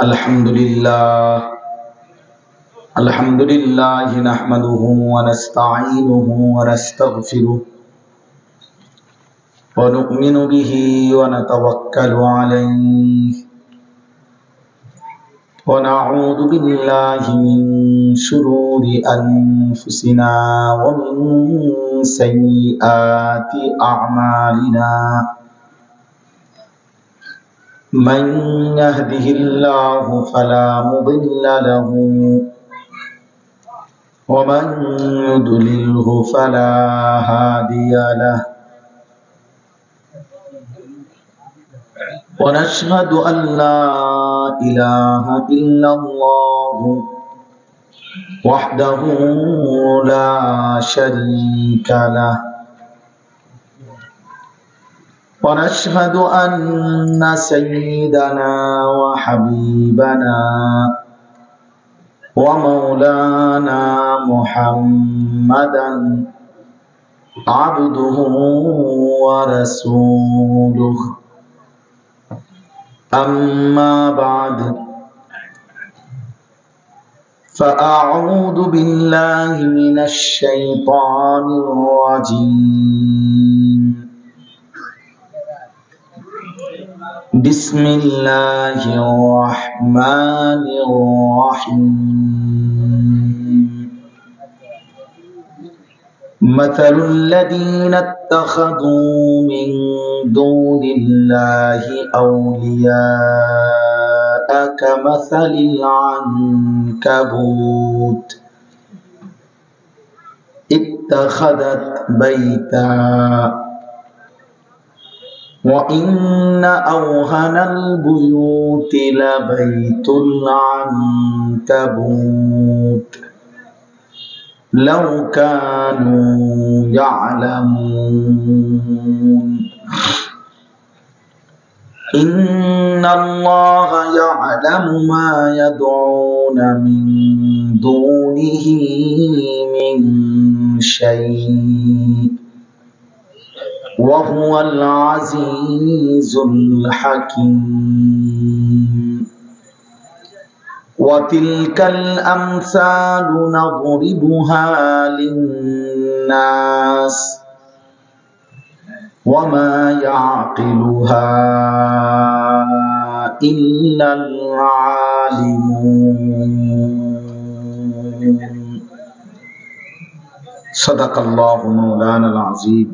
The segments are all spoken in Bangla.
अल्हम्दुलिल्लाह नहमदुहु व नस्तईनुहु व नस्तगफिरुह व नु'मिनु बिही व नतवक्कलु अलैहि व नऊदु बिल्लाहि मिन शुरूरि अनफुसिना व मिन सय्यिआति अअमालिना मन यहदिहिल्लाहु फला मुदिल्ल लहु वमन युद्लिल्हु फला हादिय लहु वनशहदु अन ला इलाहा इल्लल्लाहु वहदहु ला शरीका लहु वनशहदु अन्न सय्यिदना व हबीबना व मौलाना मुहम्मदन अब्दुहु व रसूलुहु अम्मा बाद फ़अऊज़ु बिल्लाहि मिनश शैतानिर रजीम बिस्मिल्लाहिर रहमानिर रहीम मथलुल लज़ीना इत्तख़ज़ू मिन दूनिल्लाहि औलिया कमसलिल अन्कबूत इत्तख़ज़त बैता व इन्न अवहनल बुयूति लबैतुल अन्कबूत लौ कानू यअलमून इन्नल्लाह यअलमु मा यदऊन मिन दूनिही मिन शै'इन व हुवल अज़ीज़ुल हकीम वतिल्कल अम्सालु नज़रिबुहा लिन्नास वमा यअक़िलुहा इल्लल आलिमून सदक़ल्लाहु मौलानल अज़ीम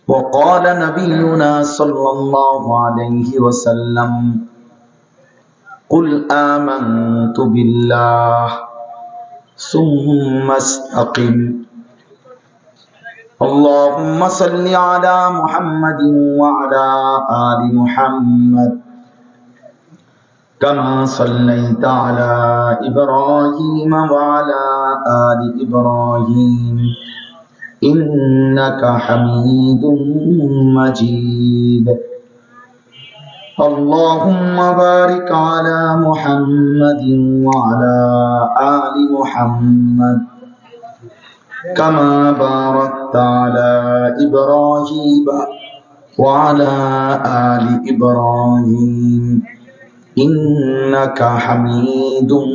वक़ाल नबियुना सल्लल्लाहु अलैहि वसल्लम कुल आमन्तु बिल्लाह सुम्मा इस्तक़िम अल्लाहुम्मा सल्लि अला मुहम्मदिन व अला आलि मुहम्मद कमा सल्लैता अला इब्राहीम व अला आलि इब्राहीम इन्नका हमीदुम मजीद अल्लाहुम्मा बारिक अला मुहम्मदिन व अला आलि मुहम्मद कमा बारकता अला इब्राहीम व अला आलि इब्राहीम इन्नका हमीदुम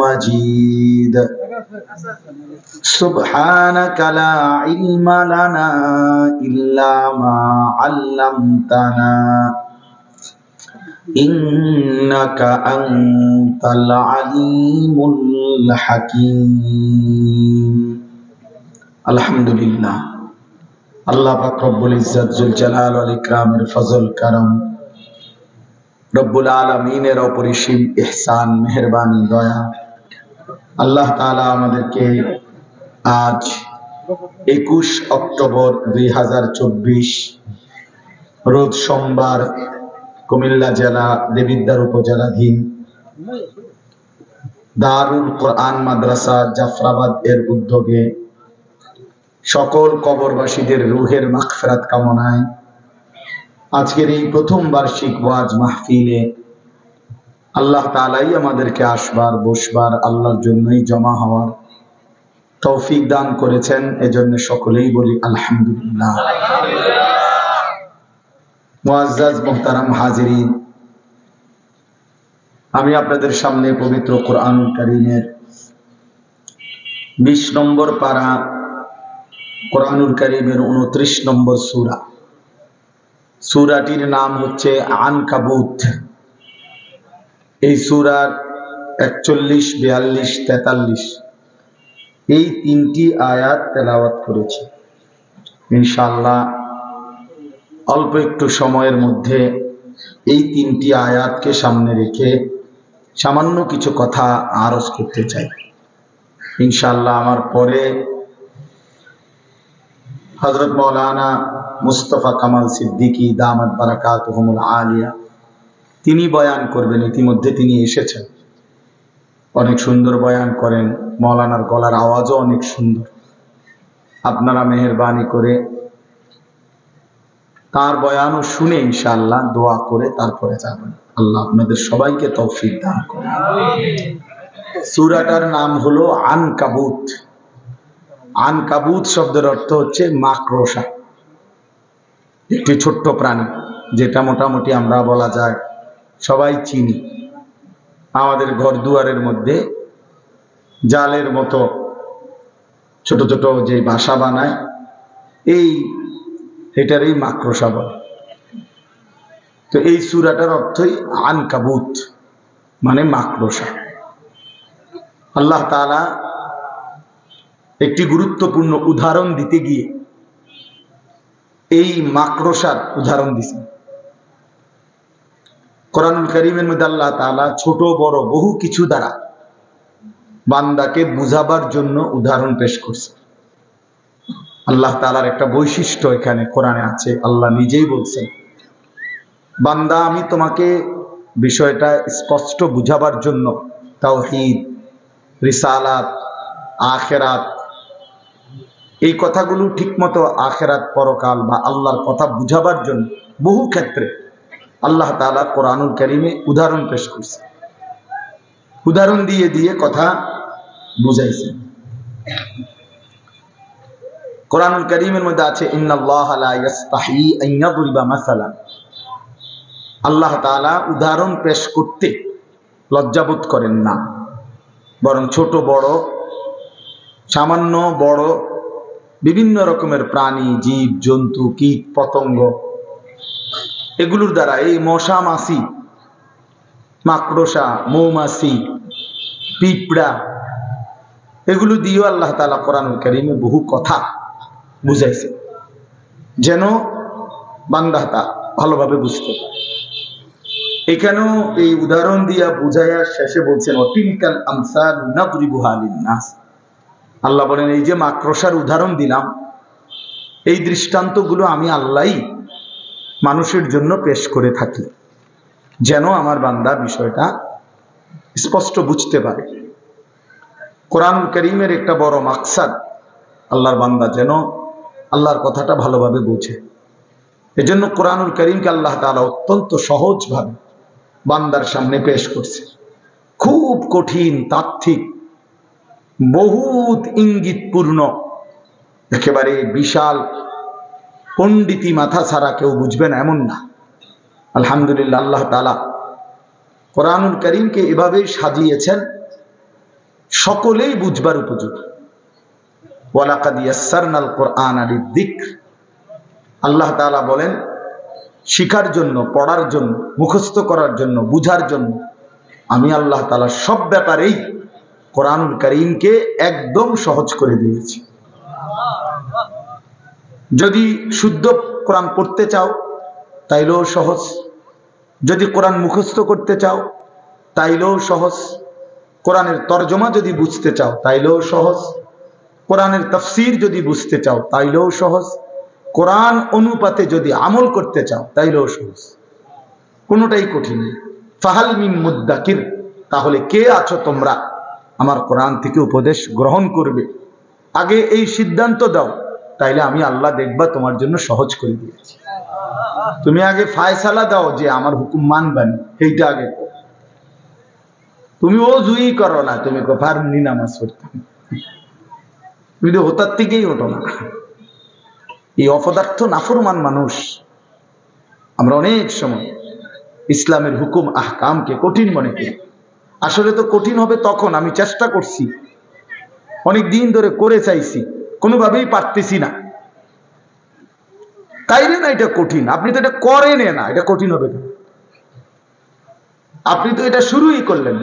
मजीद सुब्हानका ला इल्म लना इल्ला मा अल्लमतना इन्नका अंतल अलीमुल हकीम अल्हम्दुलिल्लाह अल्लाह पाक रब्बुल इज्जत जुल जलाल वल इकरामेर फजल करम रब्बुल आलमीनेर अपरिसीम इहसान मेहरबानी दया अल्लाह ताआला आमादेरके आज 21 अक्टोबर 2024 रोज सोमवार कुमिल्ला जिला देविद्वार उपजेलाधीन दारुल कुरआन माद्रासा जाफराबाद एर उद्योगे सकल कबरबासीदेर रूहेर मागफिरात कामनाय आजकेर এই प्रथम वार्षिक ওয়াজ মাহফিলে আল্লাহ তাআলাই আমাদেরকে আসবার বসবার আল্লাহর জন্যই জমা হওয়ার তৌফিক দান করেছেন। এজন্য সকলেই বলি আলহামদুলিল্লাহ। মুআজ্জাজ মুহতারাম হাজিরিন, আমি আপনাদের সামনে পবিত্র কোরআনুল কারীমের 20 নম্বর পারা, কোরআনুল কারীমের 29 নম্বর সূরা। সূরাটির নাম হচ্ছে আনকাবুত। এই সূরার 41, 42, 43 এই 3টি আয়াত তেলাওয়াত করেছি। ইনশাআল্লাহ অল্প একটু সময়ের মধ্যে এই 3টি আয়াতকে সামনে রেখে সামান্য কিছু কথা আরজ করতে চাই। ইনশাআল্লাহ আমার পরে হযরত মাওলানা মুস্তাফা কামাল সিদ্দিকী দামাত বারাকাতুহুমুল আলিয়া তিনি বয়ান করবেন। ইতিমধ্যে তিনি এসেছেন, অনেক সুন্দর বয়ান করেন। মাওলানার গলার আওয়াজও অনেক সুন্দর। আপনারা মেহেরবানি করে তার বয়ানও শুনে ইনশাআল্লাহ দোয়া করে তারপরে যাবেন। আল্লাহ আপনাদের সবাইকে তৌফিক দান করেন। সূরাটার নাম হলো আনকাবুত। আনকাবুত শব্দের অর্থ হচ্ছে মাকড়সা, একটি ছোট্ট প্রাণী যেটা মোটামুটি আমরা বলা যায় সবাই চিনি। আমাদের ঘর দুয়ারের মধ্যে জালের মতো ছোট ছোট যে বাসা বানায়, এটারই মাকড়সা বলে। তো এই সূরাটার অর্থই আনকাবুত, মানে মাকড়সা। আল্লাহ তাআলা একটি গুরুত্বপূর্ণ উদাহরণ দিতে গিয়ে এই মাকড়সার উদাহরণ দিয়েছেন। কোরআনুল কারীমের মধ্যে আল্লাহ তাআলা ছোট বড় বহু কিছু দ্বারা বান্দাকে বুঝাবার জন্য উদাহরণ পেশ করছে। আল্লাহ তাআলার একটা বৈশিষ্ট্য এখানে কোরআনে আছে। আল্লাহ নিজেই বলছেন, বান্দা আমি তোমাকে বিষয়টা স্পষ্ট বুঝাবার জন্য তাওহীদ, রিসালাত, আখিরাত এই কথাগুলো ঠিকমতো আখিরাত, পরকাল বা আল্লাহর কথা বুঝাবার জন্য বহু ক্ষেত্রে আল্লাহ তাআলা কোরআনুল কারীমে উদাহরণ পেশ করছে। উদাহরণ দিয়ে দিয়ে কথা বুঝাইছেন। কোরআনুল কারীমের মধ্যে আছে ইন্নাল্লাহা লা ইস্তাহি আন ইয়াদরিবা মাসালান। আল্লাহ তাআলা উদাহরণ পেশ করতে লজ্জাবোধ করেন না, বরং ছোট বড়, সামান্য বড় বিভিন্ন রকমের প্রাণী, জীব জন্তু, কীট পতঙ্গ এগুলোর দ্বারা, এই মশা মাছি, মাকড়সা, মৌমাছি, পিঁপড়া এগুলো দিয়েও আল্লাহ তাআলা কোরআনুল কারীমে বহু কথা বুঝাইছে, যেন বান্দা তা ভালোভাবে বুঝতে পারে। এখানেও এই উদাহরণ দিয়া বুঝাইয়া শেষে বলছেন অতিলকাল আমসাল নাদরিবুহা লিন-নাস। আল্লাহ বলেন, এই যে মাকড়সার উদাহরণ দিলাম, এই দৃষ্টান্তগুলো আমি আল্লাহই মানুষের জন্য পেশ করে থাকি, যেন আমার বান্দা বিষয়টা স্পষ্ট বুঝতে পারে। কোরআনুল কারীমের একটা বড় মাকসাদ আল্লাহর বান্দা যেন আল্লাহর কথাটা ভালোভাবে বোঝে। এজন্য কোরআনুল কারীমকে আল্লাহ তাআলা অত্যন্ত সহজভাবে বান্দার সামনে পেশ করছে। খুব কঠিন, তাত্ত্বিক, বহুত ইঙ্গিতপূর্ণ, একেবারে বিশাল পণ্ডিতি মাথা ছাড়া কেউ বুঝবে না এমন না। আলহামদুলিল্লাহ, আল্লাহ তাআলা কোরআনুল কারীমকে এভাবেই সাজিয়েছেন সকলেই বুঝবার উপযোগী। ওয়ালাকাদ ইয়াসসারনাল কুরআনা লিয-যিকর। আল্লাহ তাআলা বলেন, শিখার জন্য, পড়ার জন্য, মুখস্থ করার জন্য, বুঝার জন্য আমি আল্লাহ তাআলা সব ব্যাপারেই কোরআনুল কারীমকে একদম সহজ করে দিয়েছি। যদি শুদ্ধ কোরআন পড়তে চাও তাইলেও সহজ, যদি কোরআন মুখস্থ করতে চাও তাইলেও সহজ, কোরআনের তরজমা যদি বুঝতে চাও তাইলেও সহজ, কোরআনের তাফসীর যদি বুঝতে চাও তাইলেও সহজ, কোরআন অনুপাতে যদি আমল করতে চাও তাইলেও সহজ, কোনোটাই কঠিন নেই। ফাহাল মিন মুদ্দাকির, তাহলে কে আছো তোমরা আমার কোরআন থেকে উপদেশ গ্রহণ করবে? আগে এই সিদ্ধান্ত দাও, তাইলে আমি আল্লাহ দেখবা তোমার জন্য সহজ করে দিয়েছি। তুমি আগে ফায়সালা দাও যে আমার হুকুম মানবানি, এইটা আগে তুমি ওযুই করো না, তুমি ফারনি নামাজ পড়তাম, তুমি তো হোতার থেকেই ওঠো না। এই অপদার্থ নাফরমান মানুষ আমরা অনেক সময় ইসলামের হুকুম আহকামকে কঠিন মনে করি। আসলে তো কঠিন হবে তখন, আমি চেষ্টা করছি, অনেক দিন ধরে করে চাইছি, কোনোভাবেই পারতেছি না, তাইলে না এটা কঠিন। আপনি তো এটা করেন না, এটা কঠিন হবে না। আপনি তো এটা শুরুই করলেন।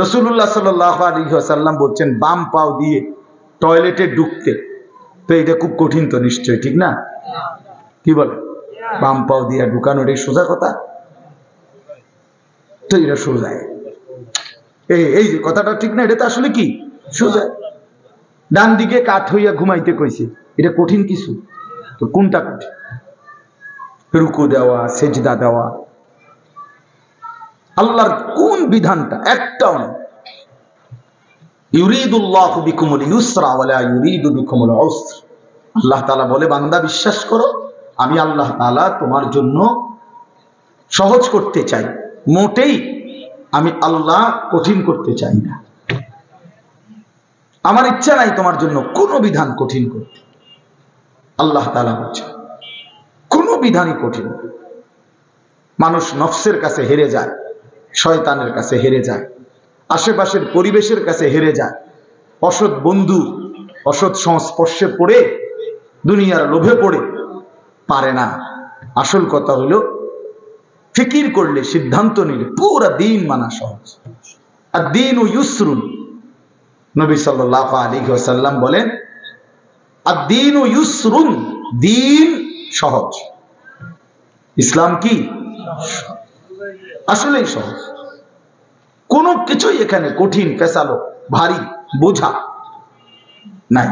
রাসূলুল্লাহ সাল্লাল্লাহু আলাইহি ওয়াসাল্লাম বলছেন বাম পাও দিয়ে টয়লেটে ঢুকতে, তো এটা খুব কঠিন তো নিশ্চয়ই, ঠিক না? কি বলে, বাম পাও দিয়ে ঢুকানোর এই সোজা কথা? তো এটা সোজা, এই যে কথাটা ঠিক না, এটা তো আসলে কি সোজা। ডান দিকে কাঠ হইয়া ঘুমাইতে কইছে, এটা কঠিন কিছু? তো কোনটা কঠিন? রুকু দেওয়া, সেজদা দেওয়া, আল্লাহর কোন বিধানটা? একটাও না। ইউরিদুল্লাহু বিকুমুল ইউসরা ওয়া লা ইউরিদু বিকুমুল উসর। আল্লাহ তাআলা বলে, বান্দা বিশ্বাস করো, আমি আল্লাহ তাআলা তোমার জন্য সহজ করতে চাই, মোটেই আমি আল্লাহ কঠিন করতে চাই না। আমার ইচ্ছা নাই তোমার জন্য কোনো বিধান কঠিন করতে। আল্লাহ তাআলা বলছেন কোনো বিধানই কঠিন। মানুষ নফসের কাছে হেরে যায়, শয়তানের কাছে হেরে যায়, আশেপাশের পরিবেশের কাছে হেরে যায়, অসৎ বন্ধু, অসৎ সংস্পর্শে পড়ে, দুনিয়ার লোভে পড়ে পারে না। আসল কথা হলো ফিকির করলে, সিদ্ধান্ত নিলে পুরা দিন মানা সহজ। আর দিন ও ইউসরুন, নবী সাল্লাল্লাহু আলাইহি ওয়াসাল্লাম বলেন আর দিন ও ইউসরুন, দিন সহজ। ইসলাম কি আসলেই সহজ, কোনো কিছুই এখানে কঠিন, পেছালো, ভারী, বোঝা নাই,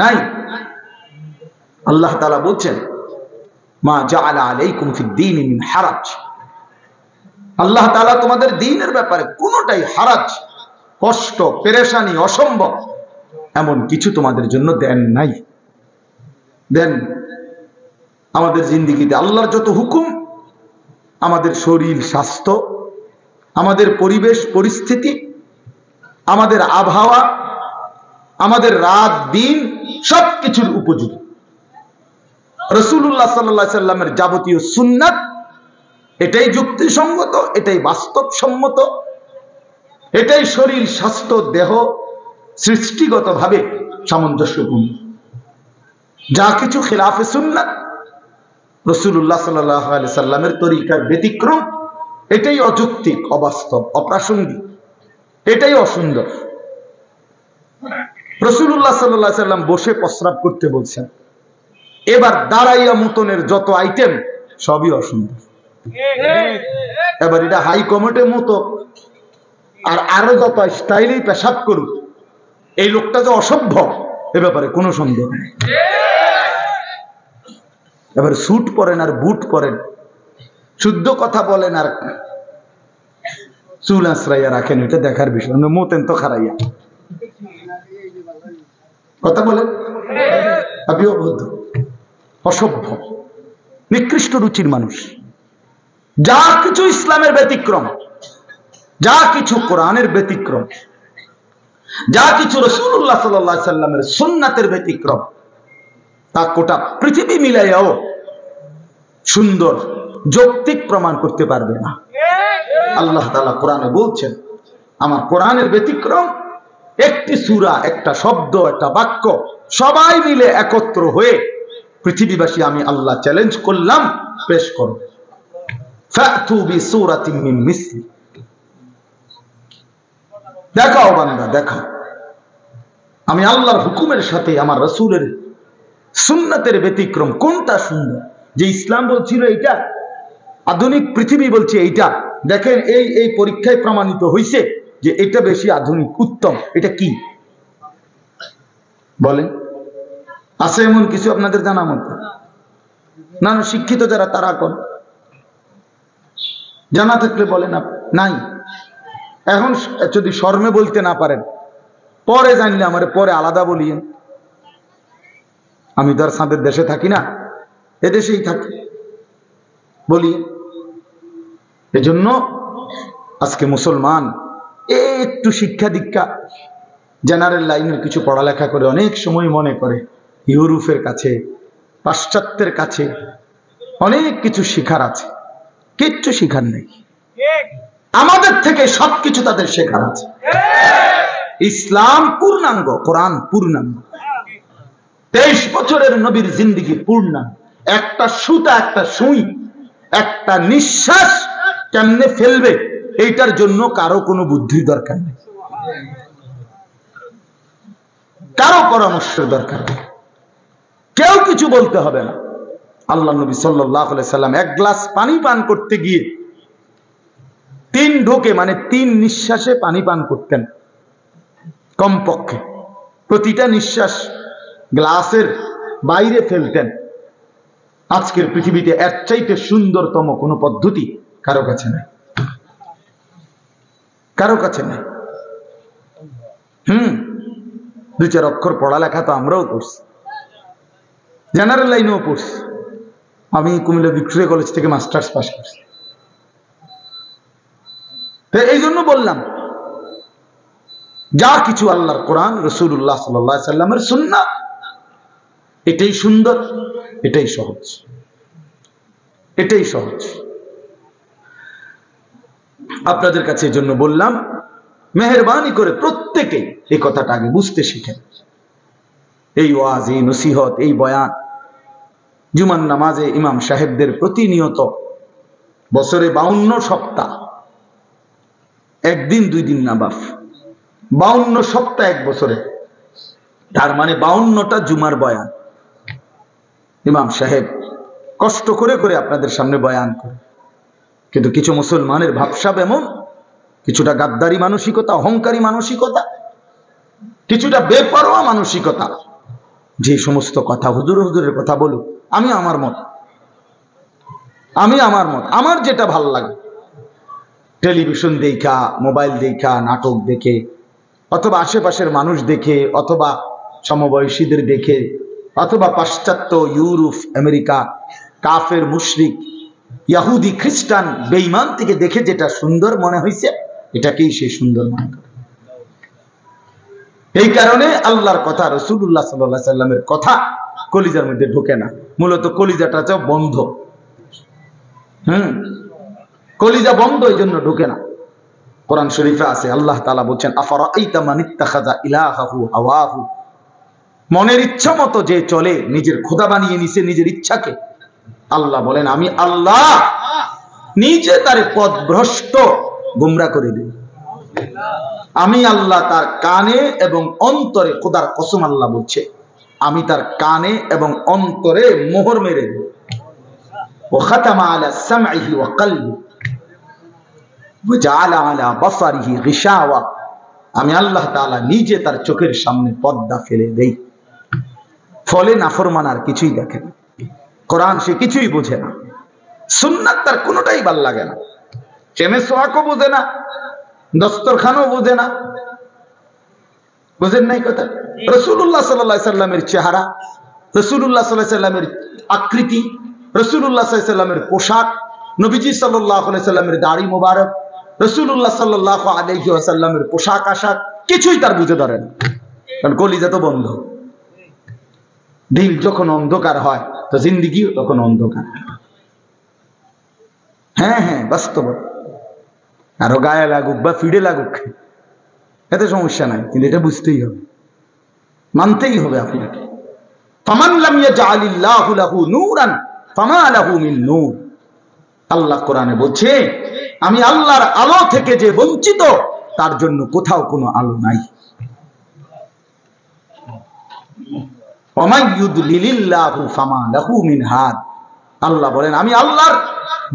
নাই। আল্লাহ তাআলা বলছেন মা জাআলা আলাইকুম ফিদ-দীনি মিন হারাজ। আল্লাহ তাআলা তোমাদের দ্বীনের ব্যাপারে কোনোটাই হারাজ, কষ্ট, পেরেশানি, অসম্ভব এমন কিছু তোমাদের জন্য দেন নাই, দেন। আমাদের জিন্দেগিতে আল্লাহর যত হুকুম, আমাদের শরীর স্বাস্থ্য, আমাদের পরিবেশ পরিস্থিতি, আমাদের আবহাওয়া, আমাদের রাত দিন, সবকিছুর উপযোগী। রাসূলুল্লাহ সাল্লাল্লাহু আলাইহি সাল্লামের যাবতীয় সুন্নাত, এটাই যুক্তিসঙ্গত, এটাই বাস্তবসম্মত, এটাই শরীর স্বাস্থ্য দেহ সৃষ্টিগতভাবে সামঞ্জস্যপূর্ণ। যা কিছু খিলাফে সুন্নাত, রাসূলুল্লাহ সাল্লাল্লাহু আলাইহি সাল্লামের তরিকার ব্যতিক্রম, এটাই অযৌক্তিক, অবাস্তব, অপ্রাসঙ্গিক, এটাই অসুন্দর। রাসূলুল্লাহ সাল্লাল্লাহু আলাইহি সাল্লাম বসে প্রস্রাব করতে বলছেন, এবার দাঁড়াইয়া মুতনের যত আইটেম সবই অসুন্দর। এবার এটা হাই কমিটির মতো আর আরো যত স্টাইলেই পেশাব করুক, এই লোকটা যে অসভ্য এ ব্যাপারে কোনো সন্দেহ নেই। এবার স্যুট পরেন আর বুট পরেন, শুদ্ধ কথা বলেন আর চুল আশ্রাইয়া রাখেন, এটা দেখার বিষয়। মোতেন তো খারাইয়া কথা বলেন, আপনি অবদ্ধ, অসভ্য, নিকৃষ্ট রুচির মানুষ। যা কিছু ইসলামের ব্যতিক্রম, যা কিছু কোরআনের ব্যতিক্রম, যা কিছু রাসূলুল্লাহ সাল্লাল্লাহু আলাইহি সাল্লামের সুন্নাতের ব্যতিক্রম, তা গোটা পৃথিবী মিলাইয়াও সুন্দর যৌক্তিক প্রমাণ করতে পারবে না। আল্লাহ তাআলা কোরআনে বলছেন, আমার কোরআনের ব্যতিক্রম একটি সূরা, একটা শব্দ, একটা বাক্য, সবাই মিলে একত্র হয়ে পৃথিবীবাসী আমি আল্লাহ চ্যালেঞ্জ করলাম, পেশ করো, ফাতু বিসূরাতিন মিন মিসলি। দেখাও বান্দা, দেখাও আমি আল্লাহর হুকুমের সাথে আমার রাসূলের সুন্নাতের ব্যতিক্রম কোনটা সুন্দর। যে ইসলাম বলছিল এইটা, আধুনিক পৃথিবী বলছে এইটা। দেখেন এই পরীক্ষায় প্রমাণিত হয়েছে যে এটা বেশি আধুনিক, উত্তম। এটা কি বলেন? আছে এমন কিছু আপনাদের জানা মতো? না, শিক্ষিত যারা তারা কোন জানা থাকলে বলেন। নাই, এখন যদি শর্মে বলতে না পারেন, পরে জানলে আমার পরে আলাদা বলিয়েন। আমি তো আর সাদের দেশে থাকি না, এদেশেই থাকি, বলি। এজন্য আজকে মুসলমান একটু শিক্ষা দীক্ষা, জেনারেল লাইনের কিছু পড়ালেখা করে অনেক সময় মনে করে ইউরোপের কাছে, পাশ্চাত্যের কাছে অনেক কিছু শিখার আছে, কিচ্ছু শিখার নেই। আমাদের থেকে সবকিছু তাদের শেখার আছে। ইসলাম পূর্ণাঙ্গ, কোরআন পূর্ণাঙ্গ, 23 বছরের নবীর জিন্দেগি পূর্ণাঙ্গ। একটা সুতা, একটা সুই, একটা নিঃশ্বাস কেমনে ফেলবে এইটার জন্য কারো কোনো বুদ্ধির দরকার নেই, কারো পরামর্শের দরকার নেই, কেউ কিছু বলতে হবে না। আল্লাহ নবী সাল্লাল্লাহু আলাইহি সাল্লাম এক গ্লাস পানি পান করতে গিয়ে 3 ঢোকে মানে 3 নিঃশ্বাসে পানি পান করতেন কমপক্ষে। প্রতিটা নিঃশ্বাস গ্লাসের বাইরে ফেলতেন। আজকের পৃথিবীতে এর চাইতে সুন্দরতম কোন পদ্ধতি কারো কাছে নেই, কারো কাছে নেই। 2-4 অক্ষর পড়ালেখা তো আমরাও করছি, জেনারেল লাইনেও পড়ছি। আমি কুমিল্লা ভিক্টোরিয়া কলেজ থেকে মাস্টার্স পাস করছি। তো এই জন্য বললাম, যা কিছু আল্লাহর কোরআন, রাসূলুল্লাহ সাল্লাল্লাহু আলাইহি সাল্লামের সুন্নাহ, এটাই সুন্দর, এটাই সহজ, এটাই সহজ। আপনাদের কাছে এই জন্য বললাম, মেহেরবানি করে প্রত্যেকেই এই কথাটা আগে বুঝতে শিখেন। এই ওয়াজ, এই নসিহত, এই বয়ান, জুমার নামাজে ইমাম সাহেবদের প্রতিনিয়ত, বছরে 52 সপ্তাহ, একদিন 2 দিন না বাপ, 52 সপ্তাহ এক বছরে, তার মানে 52টা জুমার বয়ান ইমাম সাহেব কষ্ট করে করে আপনাদের সামনে বয়ান করে। কিন্তু কিছু মুসলমানের ভাবসাব এমন, কিছুটা গাদ্দারি মানসিকতা, অহংকারী মানসিকতা, কিছুটা বেপরোয়া মানসিকতা, যে সমস্ত কথা হুজুরের কথা বলুক, আমি আমার মত, আমার যেটা ভাল লাগে, টেলিভিশন দেখা, মোবাইল দেখা, নাটক দেখে, অথবা আশেপাশের মানুষ দেখে, অথবা সমবয়সীদের দেখে, অথবা পাশ্চাত্য, ইউরোপ, আমেরিকা, কাফের, মুশরিক, ইহুদি, খ্রিস্টান, বেঈমান থেকে দেখে যেটা সুন্দর মনে হয়েছে, এটাকেই সে সুন্দর মনে করে। এই কারণে আল্লাহর কথা, রাসূলুল্লাহ সাল্লাল্লাহু আলাইহি সাল্লামের কথা কলিজার মধ্যে ঢোকে না। মূলত কলিজাটা চাও বন্ধ, কলিজা বন্ধ, এই জন্য ঢোকে না। কোরআন শরীফে আছে, আল্লাহ তাআলা বলছেন, আফারাআইতা মান ইত্তাখাযা ইলাহাহু হাওয়াহু, মনের ইচ্ছা মতো যে চলে, নিজের খোদা বানিয়ে নিছে নিজের ইচ্ছাকে। আল্লাহ বলেন, আমি আল্লাহ নিজে তার পথভ্রষ্ট গোমরা করে দিই। আমি আল্লাহ তার কানে এবং অন্তরে, খোদার কসম আল্লাহ বলছে, আমি তার কানে এবং অন্তরে মোহর মেরে দিই। ওয়া খাতামা আলা সামঈহি ওয়া কলবি ওয়া জাআলা আলা বাসারিহি গিশাওয়া, আমি আল্লাহ তাআলা নিজে তার চোখের সামনে পর্দা ফেলে দেই। ফলে নাফরমান আর কিছুই দেখে না, কোরআন সে কিছুই বোঝে না, সুন্নাত তার কোনোটাই ভাল লাগে না, চেমে সোয়াকও বোঝে না, দস্তরখানও বোঝে না। বুঝেন নাই কথা? রাসূলুল্লাহ সাল্লাল্লাহু আলাইহি সাল্লামের চেহারা, রাসূলুল্লাহ সাল্লাল্লাহু আলাইহি সাল্লামের আকৃতি, রাসূলুল্লাহ সাল্লাল্লাহু আলাইহি সাল্লামের পোশাক, নবীজি সাল্লাল্লাহু আলাইহি সাল্লামের দাড়ি মোবারক, রাসূলুল্লাহ সাল্লাল্লাহু আলাইহি ওয়াসাল্লামের পোশাক আশাক কিছুই তার বুঝে ধরে না, কারণ কলিজা তো বন্ধ। দিল যখন অন্ধকার হয় তো জিন্দেগিও তখন অন্ধকার। হ্যাঁ হ্যাঁ, বাস্তব। আরো গায়ে লাগুক বা ফিডে লাগুক, এতে সমস্যা নাই, কিন্তু এটা বুঝতেই হবে, মানতেই হবে আপনাকে। ফামান লাম ইয়াজআলিল্লাহু লাহু নূরান ফামা লাহু মিন নূর। আল্লাহ কোরআনে বলছে, আমি আল্লাহর আলো থেকে যে বঞ্চিত, তার জন্য কোথাও কোনো আলো নাই। ওয়া মান ইউদ্লিলিল্লাহু ফামা লাহু মিন হাদ। আল্লাহ বলেন, আমি আল্লাহর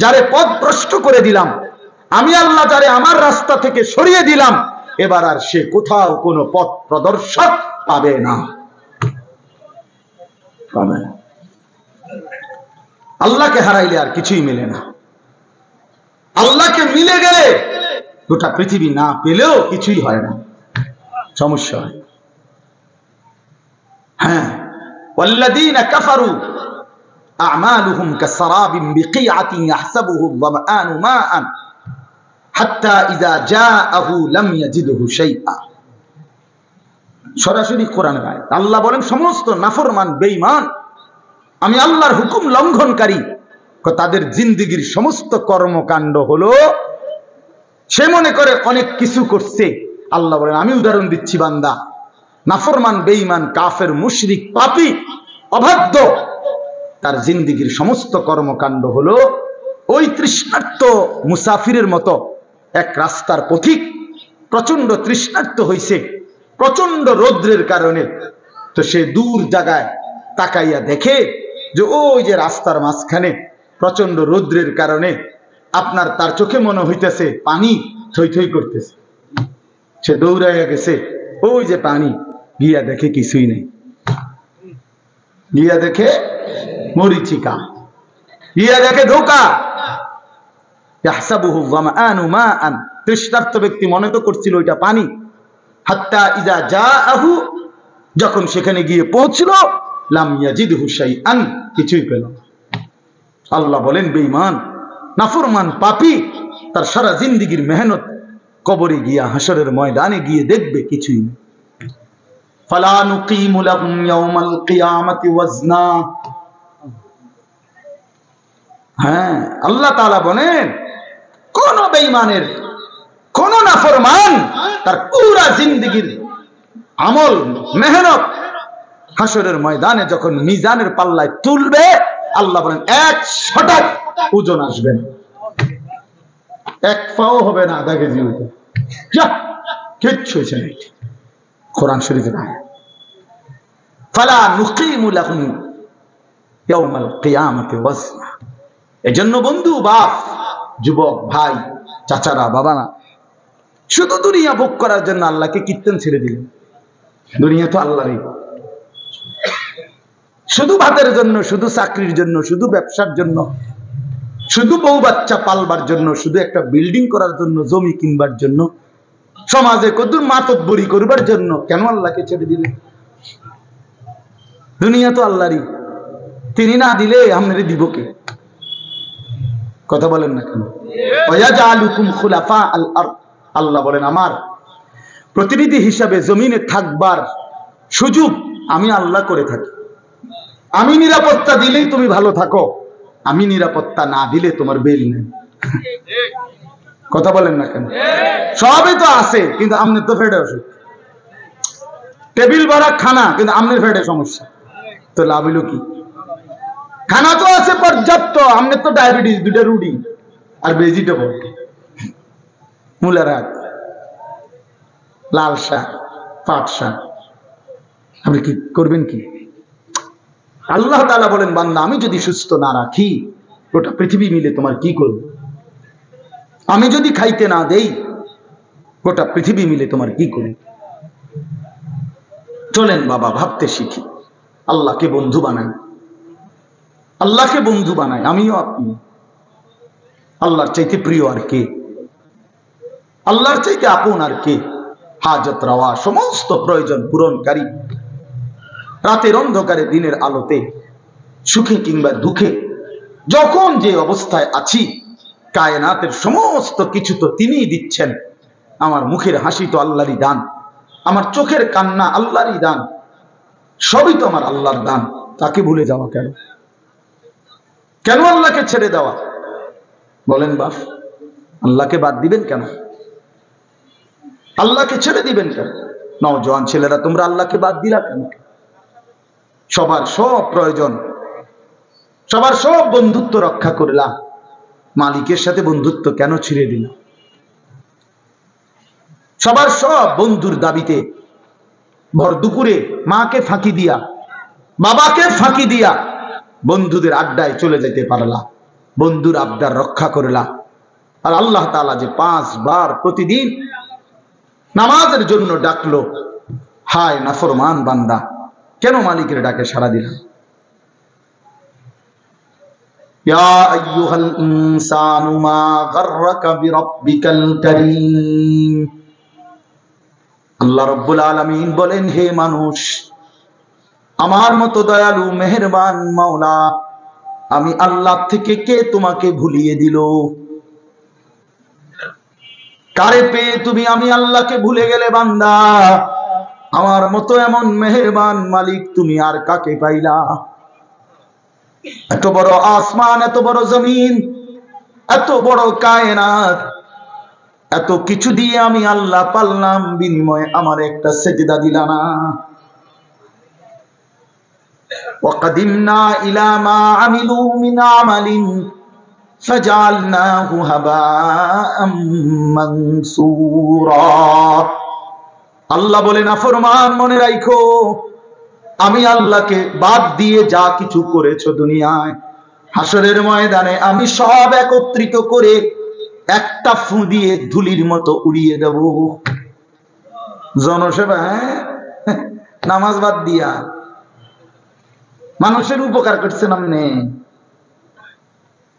যারে পথ ভ্রষ্ট করে দিলাম, আমি আল্লাহ যারে আমার রাস্তা থেকে সরিয়ে দিলাম, এবার আর সে কোথাও কোনো পথ প্রদর্শক পাবে না, পাবে না। আল্লাহকে হারাইলে আর কিছুই মেলে না। আল্লাহকে মিলে গেলে গোটা পৃথিবী না পেলেও কিছুই হয় না, সমস্যা হয়। হ্যাঁ, ওয়াল্লাযীনা কাফারু আ'মালুহুম কাসরাবিন বিকিআতিন ইয়াহসাবুহু আয-যামআনু মাআন হাত্তা ইযা জাআহু লাম ইয়াজিদহু শাইআ। সরাসরি কোরআনের আয়াত। আল্লাহ বলেন, সমস্ত নাফরমান বেঈমান আমি আল্লাহর হুকুম লঙ্ঘনকারী, তাদের জিন্দেগীর সমস্ত কর্মকাণ্ড হলো সে মনে করে অনেক কিছু করছে। আল্লাহ বলেন আমি উদাহরণ দিচ্ছি বান্দা, নাফরমান, বেঈমান, কাফের, মুশরিক, পাপী, অবাধ্য, তার জিন্দেগীর সমস্ত কর্মকাণ্ড হলো ওই তৃষ্ণার্ত মুসাফিরের মতো। এক রাস্তার পথিক প্রচন্ড তৃষ্ণার্ত হইছে প্রচন্ড রৌদ্রের কারণে, তো সে দূর জায়গায় তাকাইয়া দেখে যে ওই যে রাস্তার মাঝখানে প্রচন্ড রৌদ্রের কারণে আপনার তার চোখে মনে হইতেছে পানি থই থই করতেছে। সে দৌড়াইয়া গেছে, ওই যে পানি, গিয়া দেখে কিছুই নেই, গিয়া দেখে মরিচিকা, গিয়া দেখে ধোকা। ইয়াহসাবুহু যামআনু মাআন, তৃষ্ণার্ত ব্যক্তি মনে তো করছিল ওইটা পানি। হাত্তা ইযা জাআহু, যখন সেখানে গিয়ে পৌঁছলো, লাম ইয়াজিদহু শাইআন, কিছুই পেল না। আল্লাহ বলেন বেঈমান, নাফরমান, পাপী, তার সারা জিন্দেগীর মেহনত কবরে গিয়া, হাসরের ময়দানে গিয়ে দেখবে কিছুই নেই। ফালা নুকিমু লাহুম ইয়াওমাল কিয়ামাতি ওয়াজনা। হ্যাঁ, আল্লাহ তাআলা বলেন কোন বেঈমানের, কোন নাফরমান তার পুরা জিন্দেগীর আমল মেহনত হাসরের ময়দানে যখন মিজানের পাল্লায় তুলবে, আল্লাহ বলেন 100 ওজন আসবে না, এক পাও হবে না আধা কেজি ওজন, কিচ্ছু হয়েছে না। কোরআন শরীফের আয়াত, ফালা নুকিমু লাহুম ইয়াওমাল কিয়ামাতি ওয়াজনা। এজন্য বন্ধু, বাপ, যুবক, ভাই, চাচারা, বাবারা, শুধু দুনিয়া ভোগ করার জন্য আল্লাহকে কীর্তন ছেড়ে দিলেন। দুনিয়া তো আল্লাহরই, শুধু ভাতের জন্য, শুধু চাকরির জন্য, শুধু ব্যবসার জন্য, শুধু বউ বাচ্চা পালবার জন্য, শুধু একটা বিল্ডিং করার জন্য, জমি কিনবার জন্য, সমাজে কদ্দুর মাতব্বরি করবার জন্য কেন আল্লাহকে ছেড়ে দিলেন? দুনিয়া তো আল্লাহরই, তিনি না দিলে আমাদের দিব কে? কথা বলেন না কেন? ওয়াজআলুকুম খুলাফা আল আরদ, আল্লাহ বলেন আমার প্রতিনিধি হিসাবে জমিনে থাকবার সুযোগ আমি আল্লাহ করে থাকি। আমি নিরাপত্তা দিলেই তুমি ভালো থাকো, আমি নিরাপত্তা না দিলে তোমার বেল নেই। কথা বলেন না কেন? সবই তো আছে, কিন্তু আমনের তো ফেটে অসুখ, টেবিল ভরা খানা, কিন্তু আমনের ফেটে সমস্যা, তো লাভ হইল কি? খানা তো আছে পর্যাপ্ত, আমনের তো ডায়াবেটিস, 2টা রুটি আর ভেজিটেবল, মূলার শাক, লাল শাক, পাট শাক, আপনি কি করবেন কি? আল্লাহ তাআলা বলেন বান্দা আমি যদি সুস্থ না রাখি, গোটা পৃথিবী মিলে তোমার কি করবে? আমি যদি খাইতে না দেই, গোটা পৃথিবী মিলে তোমার কি করবে? চলেন বাবা, ভাবতে শিখি, আল্লাহকে বন্ধু বানাই, আল্লাহকে বন্ধু বানাই, আমিও আপনি। আল্লাহর চাইতে প্রিয় আর কে? আল্লাহর চাইতে আপন আর কে? হাজত রাওয়া, সমস্ত প্রয়োজন পূরণকারী, রাতের অন্ধকারে দিনের আলোতে, সুখে কিংবা দুঃখে, যখন যে অবস্থায় আছি, কায়নাতের সমস্ত কিছু তো তিনিই দিচ্ছেন। আমার মুখের হাসি তো আল্লাহরই দান, আমার চোখের কান্না আল্লাহরই দান, সবই তো আমার আল্লাহর দান। তাকে ভুলে যাওয়া কেন? কেন আল্লাহকে ছেড়ে দেওয়া? বলেন বাপ, আল্লাহকে বাদ দিবেন কেন? আল্লাহকে ছেড়ে দিবেন কেন? নওজোয়ান ছেলেরা, তোমরা আল্লাহকে বাদ দিলা কেন? সবার সব প্রয়োজন, সবার সব বন্ধুত্ব রক্ষা করলাম, মালিকের সাথে বন্ধুত্ব কেন ছিঁড়ে দিল? সবার সব বন্ধুর দাবিতে ভর দুপুরে মাকে ফাঁকি দিয়া, বাবাকে ফাঁকি দিয়া বন্ধুদের আড্ডায় চলে যেতে পারলা, বন্ধুর আবদার রক্ষা করলা। আর আল্লাহ তাআলা যে 5 বার প্রতিদিন নামাজের জন্য ডাকলো, হায় নাফরমান বান্দা, কেন মালিকের ডাকে সাড়া দিলাম? ইয়া আইয়ুহাল ইনসানু মা গাররাকা বিরাব্বিকাল কারীম। আল্লাহ রাব্বুল আলামিন বলেন, হে মানুষ, আমার মতো দয়ালু মেহেরবান মাওলা আমি আল্লাহ থেকে কে তোমাকে ভুলিয়ে দিল? কারে পেয়ে তুমি আমি আল্লাহকে ভুলে গেলে বান্দা? আমার মতো এমন মেহেরবান মালিক তুমি আর কাকে পাইলা? এত বড় আসমান, এত বড় জমিন, এত বড় কায়নাত, এত কিছু দিয়ে আমি আল্লাহ পাললাম, বিনিময়ে আমার একটা সেজদা দিলা না। وقدمنا إلى ما عملوا من عمل فجعلناه هباء منثورا। আল্লাহ বলেন, নাফরমান মনে রাখো, আমি আল্লাহকে বাদ দিয়ে যা কিছু করেছো দুনিয়ায়, হাসরের ময়দানে আমি সব একত্রিত করে একটা ফু দিয়ে ধুলির মতো উড়িয়ে দেব। জনসেবা, নামাজ বাদ দিয়া মানুষের উপকার করছেন, আপনি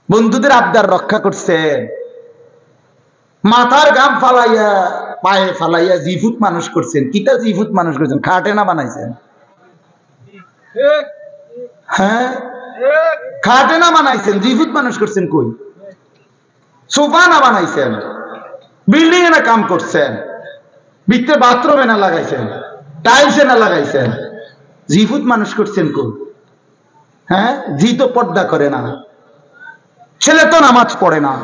বন্ধুদের আবদার রক্ষা করছেন, মাথার গাম ফালাইয়া পায়ে ফালাইয়া জিফুত মানুষ করছেন। কিতা জিফুত মানুষ করছেন? খাটে না বানাইছেন? হ্যাঁ, খাটে না বানাইছেন, জিফুত মানুষ করছেন। কই সোফা না বানাইছেন, বিল্ডিং এ না কাম করছেন, ভিতরে বাথরুমে না লাগাইছেন, টাইলসে না লাগাইছেন, জিফুত মানুষ করছেন। কই? হ্যাঁ, জি তো পর্দা করে না, ছেলে তো নামাজ পড়ে না,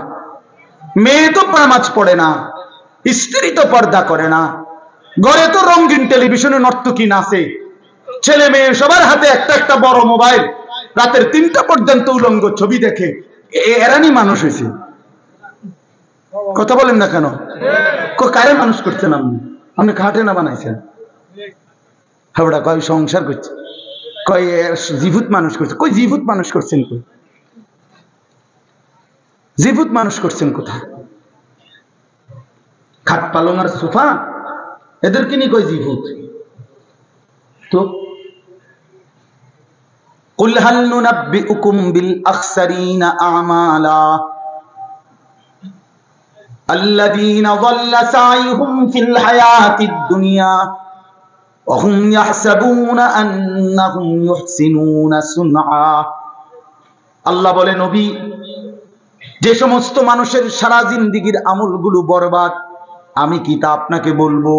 মেয়ে তো নামাজ পড়ে না, স্ত্রী তো পর্দা করে না, ঘরে তো রঙিন টেলিভিশনে নর্তকী নাচে, ছেলে মেয়ে সবার হাতে একটা একটা বড় মোবাইল, রাতের 3টা পর্যন্ত উলঙ্গ ছবি দেখে। এরানি মানুষ হয়েছে? কথা বলেন না কেন? কারে মানুষ করছেন আপনি? আপনি খাটে না বানাইছেন? হাবড়া কয় সংসার করছে, কয় জীবুত মানুষ করছে। কই জীবুত মানুষ করছেন? কই জীবুত মানুষ করছেন? কোথায়? খাট পালং আর সোফা, এদেরকে নিয়ে কই জীবুত? তো কুল হাল নুনাব্বিউকুম বিল আখসারিনা আমালা আল্লাযীনা যাল্লা সাইয়ুহুম ফিল হায়াতিদ দুনিয়া ওয়া হুম ইয়াহসাবুনা আন্নাহুম ইউহসিনুনা সুনআ। আল্লাহ বলে, নবী, যে সমস্ত মানুষের সারা জিন্দেগীর আমলগুলো বরবাদ, আমি কি তা আপনাকে বলবো?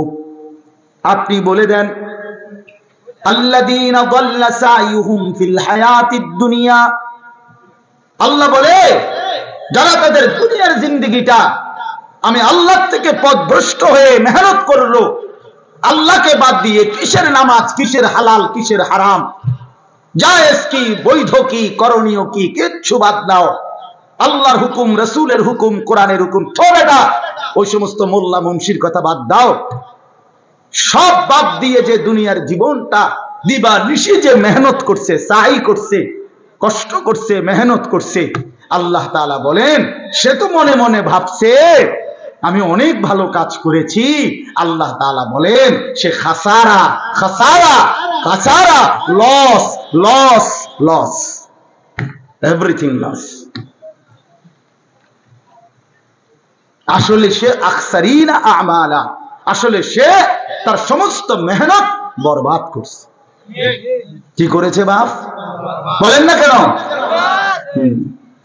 আপনি বলে দেন, আল্লাযীনা যাল্লা সাইয়ুহুম ফিল হায়াতিদ দুনিয়া। আল্লাহ বলে, যারা তাদের দুনিয়ার জিন্দেগিটা আমি আল্লাহ থেকে পথভ্রষ্ট হয়ে মেহনত করলো, আল্লাহকে বাদ দিয়ে কিসের নামাজ, কিসের হালাল, কিসের হারাম, জায়েজ কি, বৈধ কি, করণীয় কি, কিচ্ছু বাদ দাও, আল্লাহর হুকুম, রাসূলের হুকুম, কোরআনের হুকুম ছোড়েটা, ওই সমস্ত মোল্লা মুন্সির কথা বাদ দাও, সব বাদ দিয়ে যে দুনিয়ার জীবনটা দিবা নিশি যে মেহনত করছে, সাই করছে, কষ্ট করছে, মেহনত করছে, আল্লাহ তাআলা বলেন, সে তো মনে মনে ভাবছে আমি অনেক ভালো কাজ করেছি। আল্লাহ তাআলা বলেন, সে খাসারা খাসারা খাসারা, loss loss loss, everything loss. আসলে সে আখসারিনা আমালা, আসলে সে তার সমস্ত মেহনত বরবাদ করছে। কি করেছে বাপ? বলেন না কেন?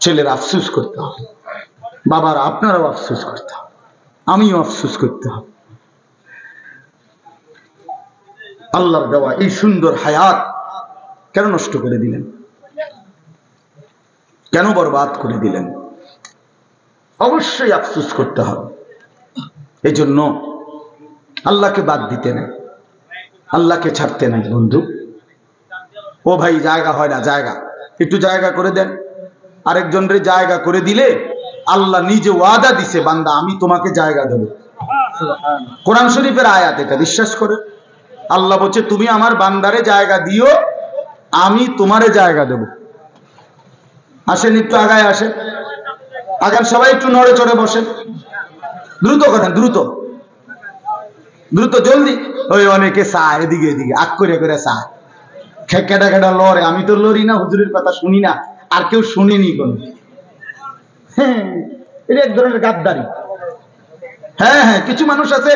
ছেলের আফসোস করতে হবে, বাবার আপনারাও আফসোস করতে হবে, আমিও আফসোস করতে হবে। আল্লাহর দেওয়া এই সুন্দর হায়াত কেন নষ্ট করে দিলেন? কেন বরবাদ করে দিলেন? অবশ্যই আফসোস করতে হবে। এই জন্য আল্লাহকে বাদ দিতে নাই, আল্লাহকে ছাড়তে নাই। বন্ধু, ও ভাই, জায়গা হয় না, জায়গা একটু জায়গা করে দেন। আরেকজনের জায়গা করে দিলে আল্লাহ নিজে ওয়াদা দিছে, বান্দা আমি তোমাকে জায়গা দেব। কোরআন শরীফের আয়াত, এটা বিশ্বাস করে। আল্লাহ বলছে, তুমি আমার বান্দারে জায়গা দিও, আমি তোমারে জায়গা দেব। আসেন, একটু আগায় আসেন, আগান সবাই, একটু নড়ে চড়ে বসেন, দ্রুত করেন, দ্রুত দ্রুত, জলদি। ওই অনেকে চায় এদিকে এদিকে, আগ করে করে চায়, খেকেটা খেটা লড়ে। আমি তো লড়ি না, হুজুরের কথা শুনি না, আর কেউ শুনিনি কোন। হ্যাঁ, এটা এক ধরনের গাদ্দারি। হ্যাঁ হ্যাঁ, কিছু মানুষ আছে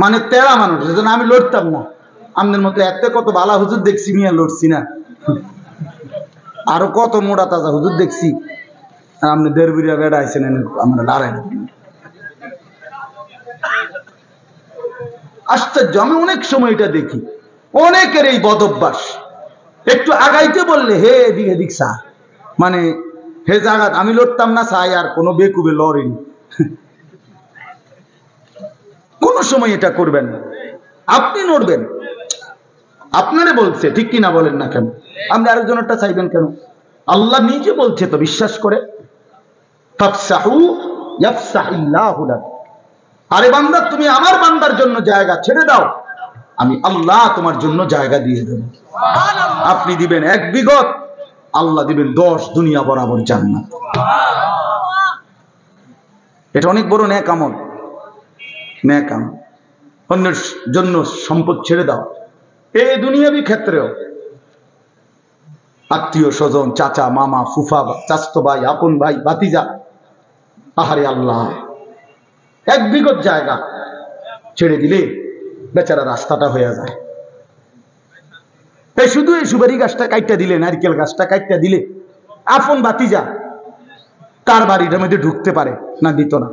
মানে তেরা মানুষ, যেন আমি লড়তাম না। আমাদের মতো এত কত বালা হুজুর দেখছি, মিয়া লড়ছি না। আরো কত মোড়া তাজা হুজুর দেখছি, আপনি দেড় বিড়া বেড়া আইসেন, আমরা লড়াই না। আশ্চর্য, আমি অনেক সময় এটা দেখি, অনেকের এই বদ অভ্যাস। একটু আগাইতে বললে হে এদিক এদিক চা, মানে হে জাগাত আমি লড়তাম না চাই, আর কোনো বেকুবে লড়েনি। কোন সময় এটা করবেন না, আপনি নড়বেন। আপনারে বলছে ঠিক কিনা বলেন না কেন? আপনি আরেকজনেরটা চাইবেন কেন? আল্লাহ নিজে বলছে তো, বিশ্বাস করে। ফাফসাহু ইয়াফসাহিল্লাহু লাক। আরে বান্দা, তুমি আমার বান্দার জন্য জায়গা ছেড়ে দাও, আমি আল্লাহ তোমার জন্য জায়গা দিয়ে দেব। আপনি দিবেন 1 বিঘত, আল্লাহ দিবেন 10 দুনিয়া বরাবর জান্নাত। এটা অনেক বড় নেক আমল। নেক আমল, অন্যের জন্য সম্পদ ছেড়ে দাও। এই দুনিয়াবি ক্ষেত্রেও আত্মীয় স্বজন, চাচা মামা ফুফা চাচতো ভাই আপন ভাই ভাতিজা, আহারে আল্লাহ 1 বিঘত জায়গা ছেড়ে দিলে বেচারা রাস্তাটা হয়ে যায়। এই শুধু এই সুপারি গাছটা কাইটটা দিলে, নারকেল গাছটা কাইটটা দিলে আপন ভাতিজা তার বাড়িটার মধ্যে ঢুকতে পারে না, দিত না।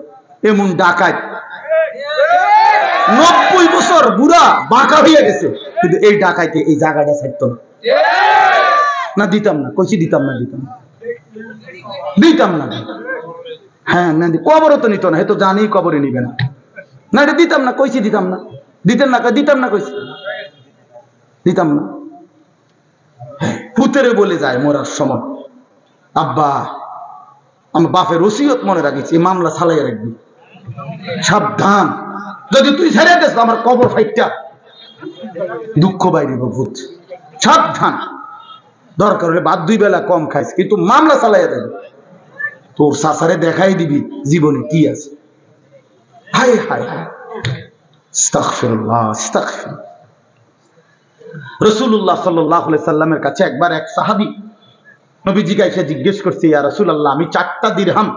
এমন ডাকাত 90 বছর বুড়া বাঁকা হয়ে গেছে, কিন্তু এই ডাকাইতে এই জায়গাটা ছাড়তো না। না দিতাম না, কইছি দিতাম না, দিতাম না, দিতাম না। হ্যাঁ না, কবরও তো নিত না, হে তো জানি কবরে নিবে না। না এটা দিতাম না, কইছি দিতাম না। দিতেন না, দিতাম না, কইছি দিতাম না। পুতেরে বলে যায় মরার সময়, আব্বা আমার বাপের ওসিয়ত মনে রাখিছি, এই মামলা চালাইয়া রাখবি, সাবধান, যদি তুই ছেড়ে দেস আমার কবর ফাইটটা দুঃখ বাইরে ভূত, সাবধান। দরকার হলে বাদ 2 বেলা কম খাইস, কিন্তু মামলা চালাইয়া দেবে, তোর সাসারে দেখাই দিবি জীবনে কি আছে। হায় হায় হায়, আস্তাগফিরুল্লাহ আস্তাগফিরুল্লাহ। রাসূলুল্লাহ সাল্লাল্লাহু আলাইহি সাল্লামের কাছে একবার এক সাহাবী নবীজিকে এসে জিজ্ঞেস করছে, ইয়া রাসূলুল্লাহ, আমি 4টা দিরহাম,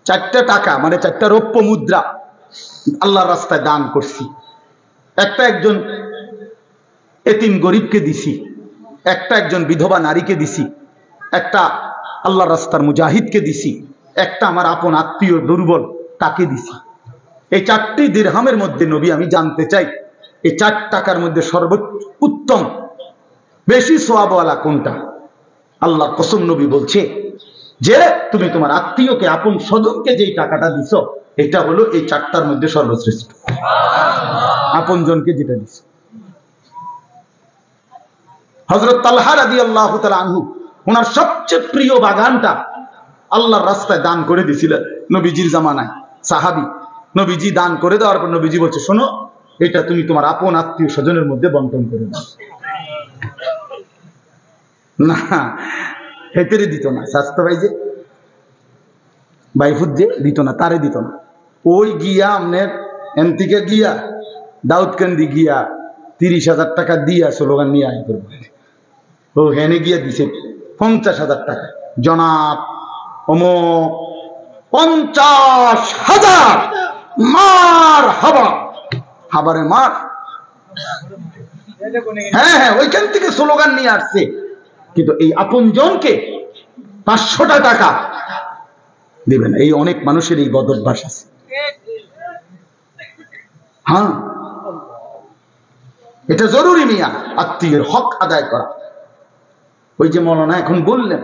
4টা টাকা মানে 4টা রৌপ্য মুদ্রা আল্লাহর রাস্তায় দান করছি। একটা একজন এতিম গরিবকে দিছি, একটা একজন বিধবা নারীকে দিছি, একটা আল্লাহর রাস্তার মুজাহিদকে দিছি, একটা আমার আপন আত্মীয় দুর্বল তাকে দিছি। এই 4টি দিরহামের মধ্যে নবী আমি জানতে চাই, এই 4 টাকার মধ্যে সর্বোত্তম বেশি সওয়াবওয়ালা কোনটা? আল্লাহর কসম নবী বলছে যে তুমি তোমার আত্মীয়কে আপন স্বজনকে যেই টাকাটা দিছো, এটা হলো এই 4টার মধ্যে সর্বশ্রেষ্ঠ। আপন জনকে যেটা দিছো। হযরত তালহা রাদিয়াল্লাহু তাআলা আনহু ওনার সবচেয়ে প্রিয় বাগানটা আল্লাহর রাস্তায় দান করে দিয়েছিলেন নবীজির জামানায়। সাহাবী, নবীজি দান করে দেওয়ার পর নবীজি বলছে, শোনো, এটা তুমি তোমার আপন আত্মীয় স্বজনের মধ্যে বন্টন করে দাও। না, হেতেরে দিত না, স্বাস্থ্য ভাই যে বাইফুদ যে দিত না, তারে দিত না। ওই গিয়া আমনের এনতিকে গিয়া দাউদকান্দি গিয়া 30,000 টাকা দিয়া স্লোগান নিয়ে আয় করবে। ও হেনে গিয়া দিছে 50,000 টাকা, জনাব অমুক 50,000 মার হাবা, হাবারে মার। হ্যাঁ হ্যাঁ, ওইখান থেকে স্লোগান নিয়ে আসছে। কিন্তু এই আপন জনকে 500টা টাকা দিবেন, এই অনেক মানুষের এই বদভ্যাস আছে। হ্যাঁ, এটা জরুরি মিয়া, আত্মীয়ের হক আদায় করা। ওই যে মৌলানা এখন বললেন,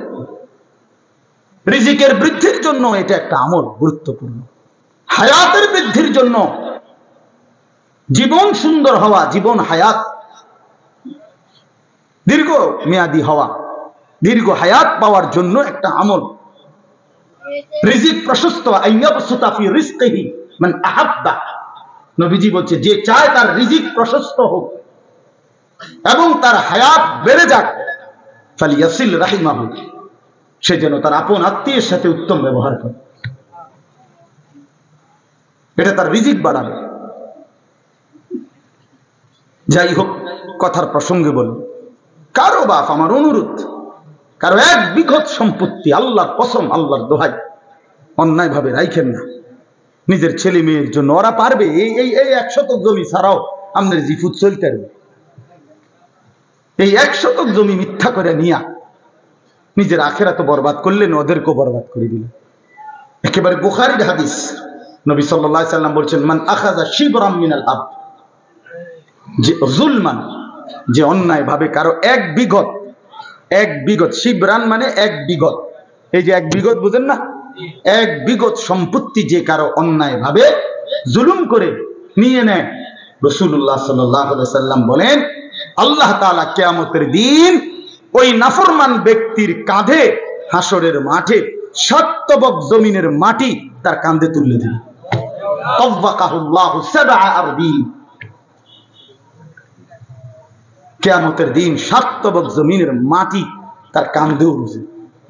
রিজিকের বৃদ্ধির জন্য এটা একটা আমল গুরুত্বপূর্ণ, হায়াতের বৃদ্ধির জন্য, জীবন সুন্দর হওয়া, জীবন হায়াত দীর্ঘ মেয়াদী হওয়া, দীর্ঘ হায়াত পাওয়ার জন্য একটা আমল। রিজিক প্রশস্ত, আইয়াবসুতা ফি রিজকিহি মান আহাব্বা। নবীজি বলছে, যে চায় তার রিজিক প্রশস্ত হোক এবং তার হায়াত বেড়ে যাক, ফালিয়াসিল রাহিমাহু, সে যেন তার আপন আত্মীয়ের সাথে উত্তম ব্যবহার করে, এটা তার রিজিক বাড়াবে। যাই হোক, কথার প্রসঙ্গে বলি, কারো বাপ, আমার অনুরোধ, কারো 1 বিঘত সম্পত্তি আল্লাহর কসম, আল্লাহর দোহাই অন্যায় ভাবে রাইখেন না নিজের ছেলে মেয়ের জন্য। ওরা পারবে, এই 1 শতক জমি ছাড়াও আমাদের জিফুত চলতে পারবে। এই 1 শতক জমি মিথ্যা করে নিয়া নিজের আখিরাত বরবাদ করলেন, ওদেরকেও বরবাদ করে দিলেন। একেবারে বুখারীর হাদিস, নবী সাল্লাল্লাহু আলাইহি সাল্লাম বলছেন, মান আখাযা শিবরাম মিনাল আরদ, যে জুলমান, যে অন্যায় ভাবে কারো 1 বিঘত এক বিগত, শিবরান মানে এক বিগত, এই যে এক বিগত বুঝেন না, এক বিগত সম্পত্তি যে কারো অন্যায় ভাবে জুলুম করে নিয়ে নেয়, রাসূলুল্লাহ সাল্লাল্লাহু আলাইহি সাল্লাম বলেন আল্লাহ তাআলা কিয়ামতের দিন ওই নাফরমান ব্যক্তির কাঁধে হাসরের মাঠে 7 তবক জমিনের মাটি তার কাঁধে তুলে দিবে। তাওয়াক্কাহুল্লাহু 7 আরদিন, কিয়ামতের দিন 7 তবক জমিনের মাটি তার কাঁধে উঠবে।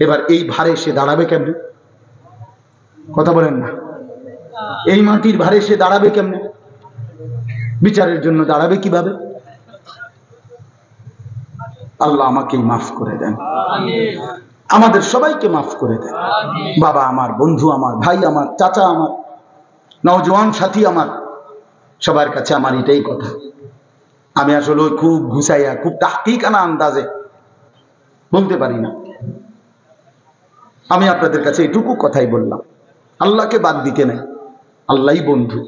এবার এই ভারে সে দাঁড়াবে কেমনে? কথা বলেন না, এই মাটির ভারে সে দাঁড়াবে কেমনে? বিচারের জন্য দাঁড়াবে কিভাবে? আল্লাহ আমাকে মাফ করে দেন, আমাদের সবাইকে মাফ করে দেন। বাবা আমার, বন্ধু আমার, ভাই আমার, চাচা আমার, নওজোয়ান সাথী আমার, সবার কাছে আমার এটাই কথা। আমি আসলে খুব ঘুষাইয়া, খুব তাহকিকানা আন্দাজে বলতে পারি না। আমি আপনাদের কাছে এটুকু কথাই বললাম, আল্লাহকে বাদ দিতে নাই, আল্লাহই বন্ধু।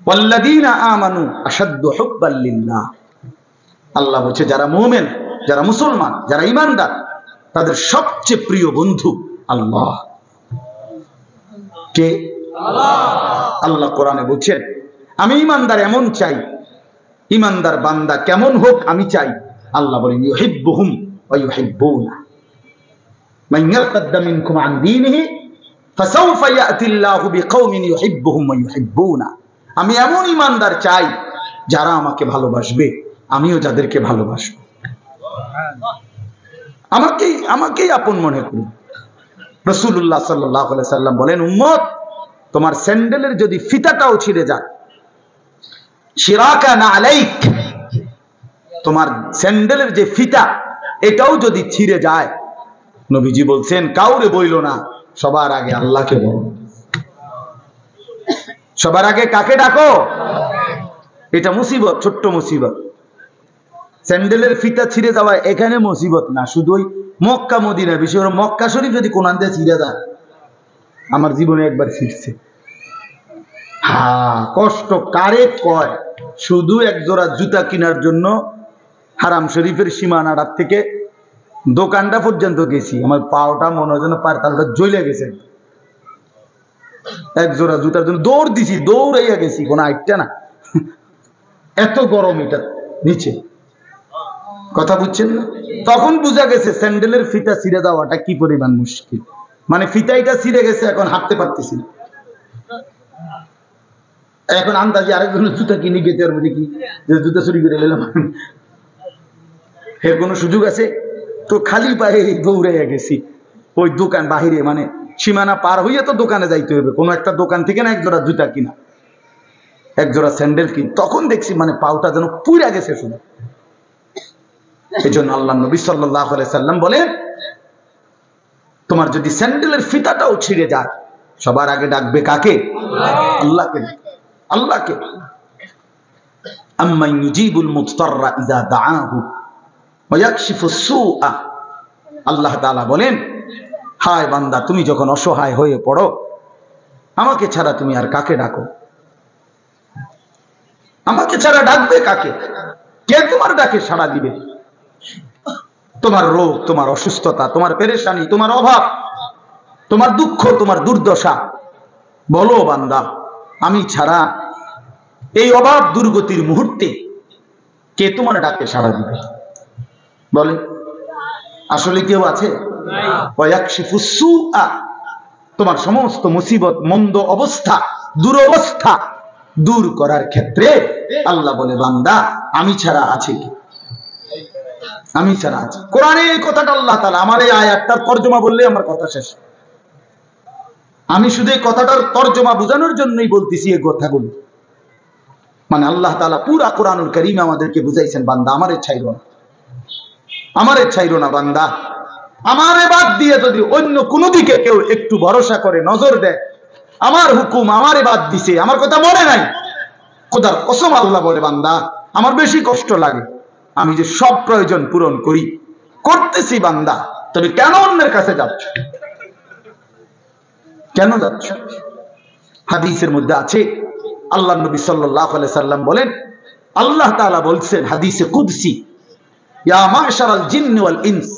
ওয়াল্লাযীনা আমানু আশাদ্দু হুব্বাল লিল্লাহ, আল্লাহ বলছে যারা মুমিন, যারা মুসলমান, যারা ঈমানদার, তাদের সবচেয়ে প্রিয় বন্ধু আল্লাহ। কে? আল্লাহ। আল্লাহ কোরআনে বলছেন আমি ঈমানদার এমন চাই, ঈমানদার বান্দা কেমন হোক আমি চাই। আল্লাহ বলেন ইউহিব্বুহুম ওয়া ইউহিব্বুনা মান ইয়ারতাদ্দা মিনকুম আন দীনিহি ফাসাউফা ইয়াতিল্লাহু বিকওমিন ইউহিব্বুহুম ওয়া ইউহিব্বুনা। আমি এমন ঈমানদার চাই যারা আমাকে ভালোবাসবে, আমিও যাদেরকে ভালোবাসবো। আমাকেই আপন মনে করি। রাসূলুল্লাহ সাল্লাল্লাহু আলাইহি সাল্লাম বলেন উম্মত, তোমার স্যান্ডেলের যদি ফিতাটাও ছিঁড়ে যায়, শিরাকা না আলাইক, তোমার স্যান্ডেলের যে ফিতা এটাও যদি ছিঁড়ে যায়, নবীজি বলছেন কাউরে বইল না, সবার আগে আল্লাহকে বলো। সবার আগে কাকে ডাকো? এটা মুসিবত, ছোট্ট মুসিবত। স্যান্ডেলের ফিতা ছিঁড়ে যাওয়া এখানে মুসিবত না, শুধু ওই মক্কা মদিনা, বিশেষ করে মক্কা শরীফ যদি কোন আনতে ছিঁড়ে যায়, আমার জীবনে একবার ছিঁড়ছে। কষ্ট কারে কয়? শুধু এক জোড়া জুতা কেনার জন্য হারাম শরীফের সীমানাটার থেকে দোকানটা পর্যন্ত গেছি, আমার পাওটা মনে হয় যেন পারতালটা জ্বলে গেছে। এক জোড়া জুতার জন্য দৌড় দিছি, দৌড়াইয়া গেছি, কোনো আইটটা না, এত গরম এটা নিচে। কথা বুঝছেন না? তখন বুঝা গেছে স্যান্ডেলের ফিতা ছিঁড়ে দেওয়াটা কি পরিমাণ মুশকিল। মানে ফিতাইটা ছিঁড়ে গেছে, এখন হাঁটতে পারতেছি না। এখন আন্দাজে আরেকজনের জুতা কিনে গেতে পারবো দেখি, যে জুতা চুরি করে এলাম, এর কোনো সুযোগ আছে? তো খালি পায়ে দৌড়াইয়া গেছি ওই দোকান বাহিরে, মানে সীমানা পার হইয়া তো দোকানে যাইতে হবে, কোনো একটা দোকান থেকে না এক জোড়া জুতা কিনা, এক জোড়া স্যান্ডেল কিন। তখন দেখছি মানে পাউটা যেন পুড়া গেছে শুধু। এই জন্য আল্লাহ নবী সাল্লাল্লাহু আলাইহি সাল্লাম বলেন তোমার যদি স্যান্ডেলের ফিতাটাও ছিঁড়ে যায়, সবার আগে ডাকবে কাকে? আল্লাহকে। আল্লাহকে। আম্মান ইউজিবুল মুত্তাররা ইযা দাআহু ওয়া ইয়াকশিফুস সুআ, আল্লাহ তাআলা বলেন হায় বান্দা, তুমি যখন অসহায় হয়ে পড়ো, আমাকে ছাড়া তুমি আর কাকে ডাকো? আমাকে ছাড়া ডাকবে কাকে? কে তোমার ডাকে সাড়া দিবে? তোমার রোগ, তোমার অসুস্থতা, তোমার পেরেশানি, তোমার অভাব, তোমার দুঃখ, তোমার দুর্দশা, বলো বান্দা আমি ছাড়া এই অভাব দুর্গতির মুহূর্তে কে তোমার ডাকে সাড়া দিবে? বলে আসলে কেউ আছে? ওয়ায়াকশিফুস সুআ, তোমার সমস্ত মুসিবত, মন্দ অবস্থা, দুরবস্থা দূর করার ক্ষেত্রে আল্লাহ বলে বান্দা আমি ছাড়া আছে কি? আমি ছাড়া আছে। কোরআনে এই কথাটা আল্লাহ তাআলা, আমার এই আয়াতটার তরজমা বললে আমার কথা শেষ। আমি শুধু এই কথাটার তরজমা বোঝানোর জন্যই বলতেছি এই কথাগুলো। মানে আল্লাহ তাআলা পুরা কোরআনুল কারীম আমাদেরকে বুঝাইছেন বান্দা আমারে ছাইরো না, আমারে ছাইরো না বান্দা। আমারে বাদ দিয়ে যদি অন্য কোনো দিকে কেউ একটু ভরসা করে, নজর দেয়, আমার হুকুম আমারে বাদ দিছে, আমার কথা মনে নাই, খোদার কসম আল্লাহ বলে বান্দা আমার বেশি কষ্ট লাগে। আমি যে সব প্রয়োজন পূরণ করি, করতেছি বান্দা, তবে কেন অন্যের কাছে যাচ্ছ? কেন যাচ্ছ? হাদিসের মধ্যে আছে আল্লাহ নবী সাল্লাল্লাহু আলাইহি সাল্লাম বলেন, আল্লাহ তাআলা বলছেন হাদিসে কুদসি, ইয়া মাশারাল জিন্নি ওয়াল ইনস